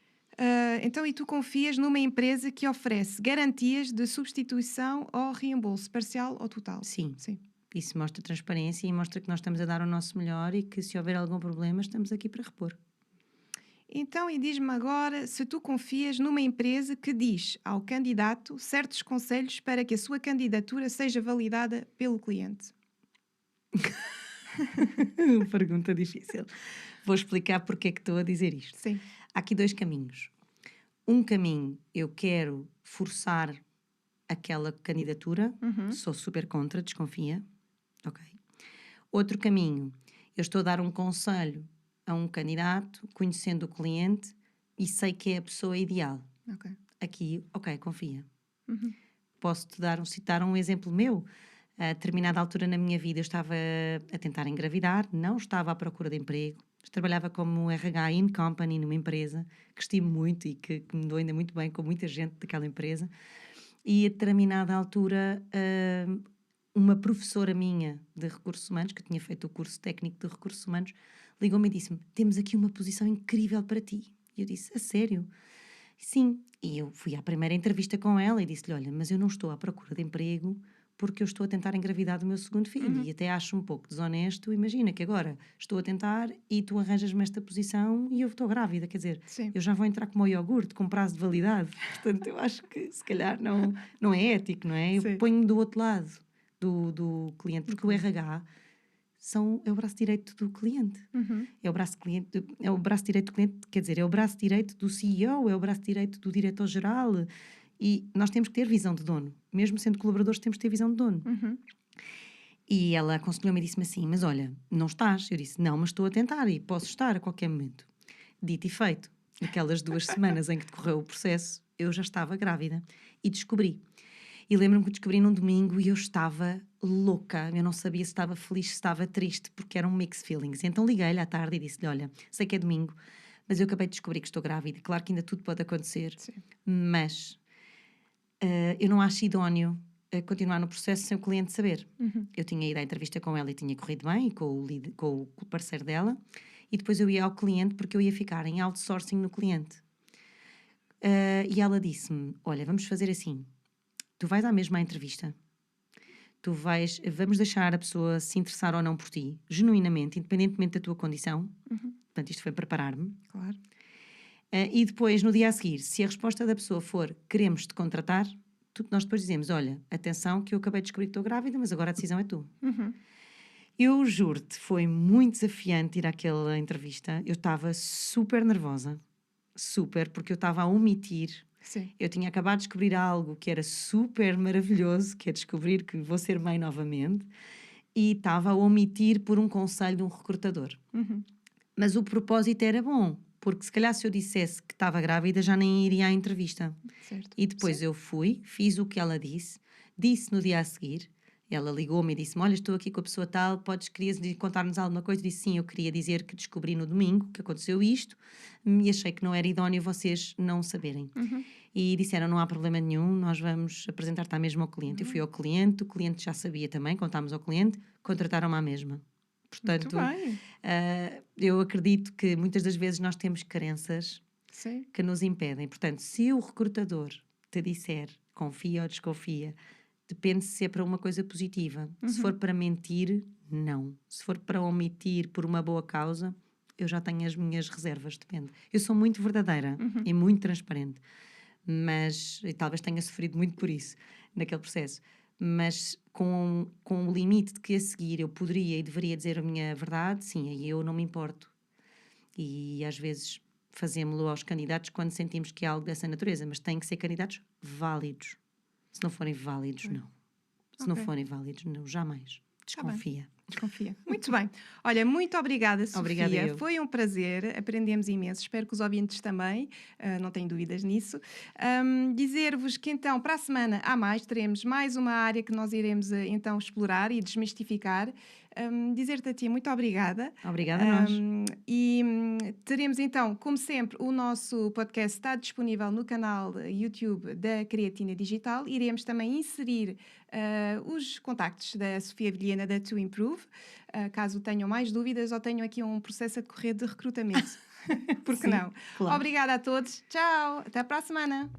Então, e tu confias numa empresa que oferece garantias de substituição ou reembolso parcial ou total? Sim. Isso mostra transparência e mostra que nós estamos a dar o nosso melhor e que se houver algum problema estamos aqui para repor. Então, e diz-me agora se tu confias numa empresa que diz ao candidato certos conselhos para que a sua candidatura seja validada pelo cliente. Pergunta difícil. Vou explicar porque é que estou a dizer isto. Sim. Há aqui 2 caminhos. Um caminho, eu quero forçar aquela candidatura, sou super contra, desconfia. Ok. Outro caminho, eu estou a dar um conselho a um candidato, conhecendo o cliente e sei que é a pessoa ideal. Ok. Aqui, ok, confia. Posso-te citar um exemplo meu. A determinada altura na minha vida eu estava a tentar engravidar, não estava à procura de emprego, trabalhava como RH in company numa empresa que estimo muito e que me dou ainda muito bem com muita gente daquela empresa. E a determinada altura, uma professora minha de recursos humanos, que eu tinha feito o curso técnico de recursos humanos, ligou-me e disse-me: temos aqui uma posição incrível para ti. E eu disse: a sério? Sim. E eu fui à primeira entrevista com ela e disse-lhe: olha, mas eu não estou à procura de emprego porque eu estou a tentar engravidar do meu segundo filho e até acho um pouco desonesto. Imagina que agora estou a tentar e tu arranjas-me esta posição e eu estou grávida, quer dizer, Sim. eu já vou entrar como o iogurte, com prazo de validade. Portanto, eu acho que se calhar não é ético, não é? Eu Sim. ponho-me do outro lado do cliente, porque o RH é o braço direito do cliente. É o braço direito do cliente, quer dizer, é o braço direito do CEO, é o braço direito do diretor-geral. E nós temos que ter visão de dono. Mesmo sendo colaboradores, temos que ter visão de dono. E ela aconselhou-me e disse-me assim: mas olha, não estás? Eu disse: não, mas estou a tentar e posso estar a qualquer momento. Dito e feito, naquelas 2 semanas em que decorreu o processo, eu já estava grávida e descobri. E lembro-me que descobri num domingo e eu estava louca. Eu não sabia se estava feliz, se estava triste, porque eram mixed feelings. Então liguei-lhe à tarde e disse-lhe: olha, sei que é domingo, mas eu acabei de descobrir que estou grávida. Claro que ainda tudo pode acontecer, mas eu não acho idóneo continuar no processo sem o cliente saber. Eu tinha ido à entrevista com ela e tinha corrido bem, com o parceiro dela, e depois eu ia ao cliente porque eu ia ficar em outsourcing no cliente. E ela disse-me: olha, vamos fazer assim, tu vais à mesma entrevista, vamos deixar a pessoa se interessar ou não por ti, genuinamente, independentemente da tua condição. Portanto, isto foi preparar-me. Claro. E depois, no dia a seguir, se a resposta da pessoa for queremos-te contratar, nós depois dizemos: olha, atenção que eu acabei de descobrir que estou grávida, mas agora a decisão é tua. Eu juro-te, foi muito desafiante ir àquela entrevista. Eu estava super nervosa, porque eu estava a omitir. Sim. Eu tinha acabado de descobrir algo que era super maravilhoso, que é descobrir que vou ser mãe novamente, e estava a omitir por um conselho de um recrutador. Mas o propósito era bom, porque se calhar se eu dissesse que estava grávida já nem iria à entrevista. Certo. E depois eu fui, fiz o que ela disse no dia a seguir. Ela ligou-me e disse-me: olha, estou aqui com a pessoa tal, querias contar-nos alguma coisa? Disse: sim, eu queria dizer que descobri no domingo que aconteceu isto e achei que não era idóneo vocês não saberem. E disseram: não há problema nenhum, nós vamos apresentar-te à mesma ao cliente. Eu fui ao cliente, o cliente já sabia também, contámos ao cliente, contrataram-me à mesma. Portanto, eu acredito que muitas das vezes nós temos crenças que nos impedem. Portanto, se o recrutador te disser confia ou desconfia, depende se é para uma coisa positiva. Se for para mentir, não. Se for para omitir por uma boa causa, eu já tenho as minhas reservas, depende. Eu sou muito verdadeira e muito transparente, mas e talvez tenha sofrido muito por isso naquele processo. Mas com o limite de que a seguir eu poderia e deveria dizer a minha verdade, sim, aí eu não me importo. E às vezes fazemos-lo aos candidatos quando sentimos que é algo dessa natureza, mas têm que ser candidatos válidos. Se não forem válidos, não. Se não forem válidos, não, jamais. Desconfia. Desconfia. Muito bem. Olha, muito obrigada, Sofia. Obrigada eu. Foi um prazer, aprendemos imenso. Espero que os ouvintes também, não tenho dúvidas nisso. Dizer-vos que então, para a semana há mais, teremos mais uma área que nós iremos então explorar e desmistificar. Dizer-te a ti muito obrigada. Obrigada a nós. E teremos então, como sempre, o nosso podcast está disponível no canal YouTube da Creatina Digital. Iremos também inserir os contactos da Sofia Vilhena da To Improve, caso tenham mais dúvidas ou tenham aqui um processo a decorrer de recrutamento. Por que Sim, não? claro. Obrigada a todos. Tchau. Até para a semana.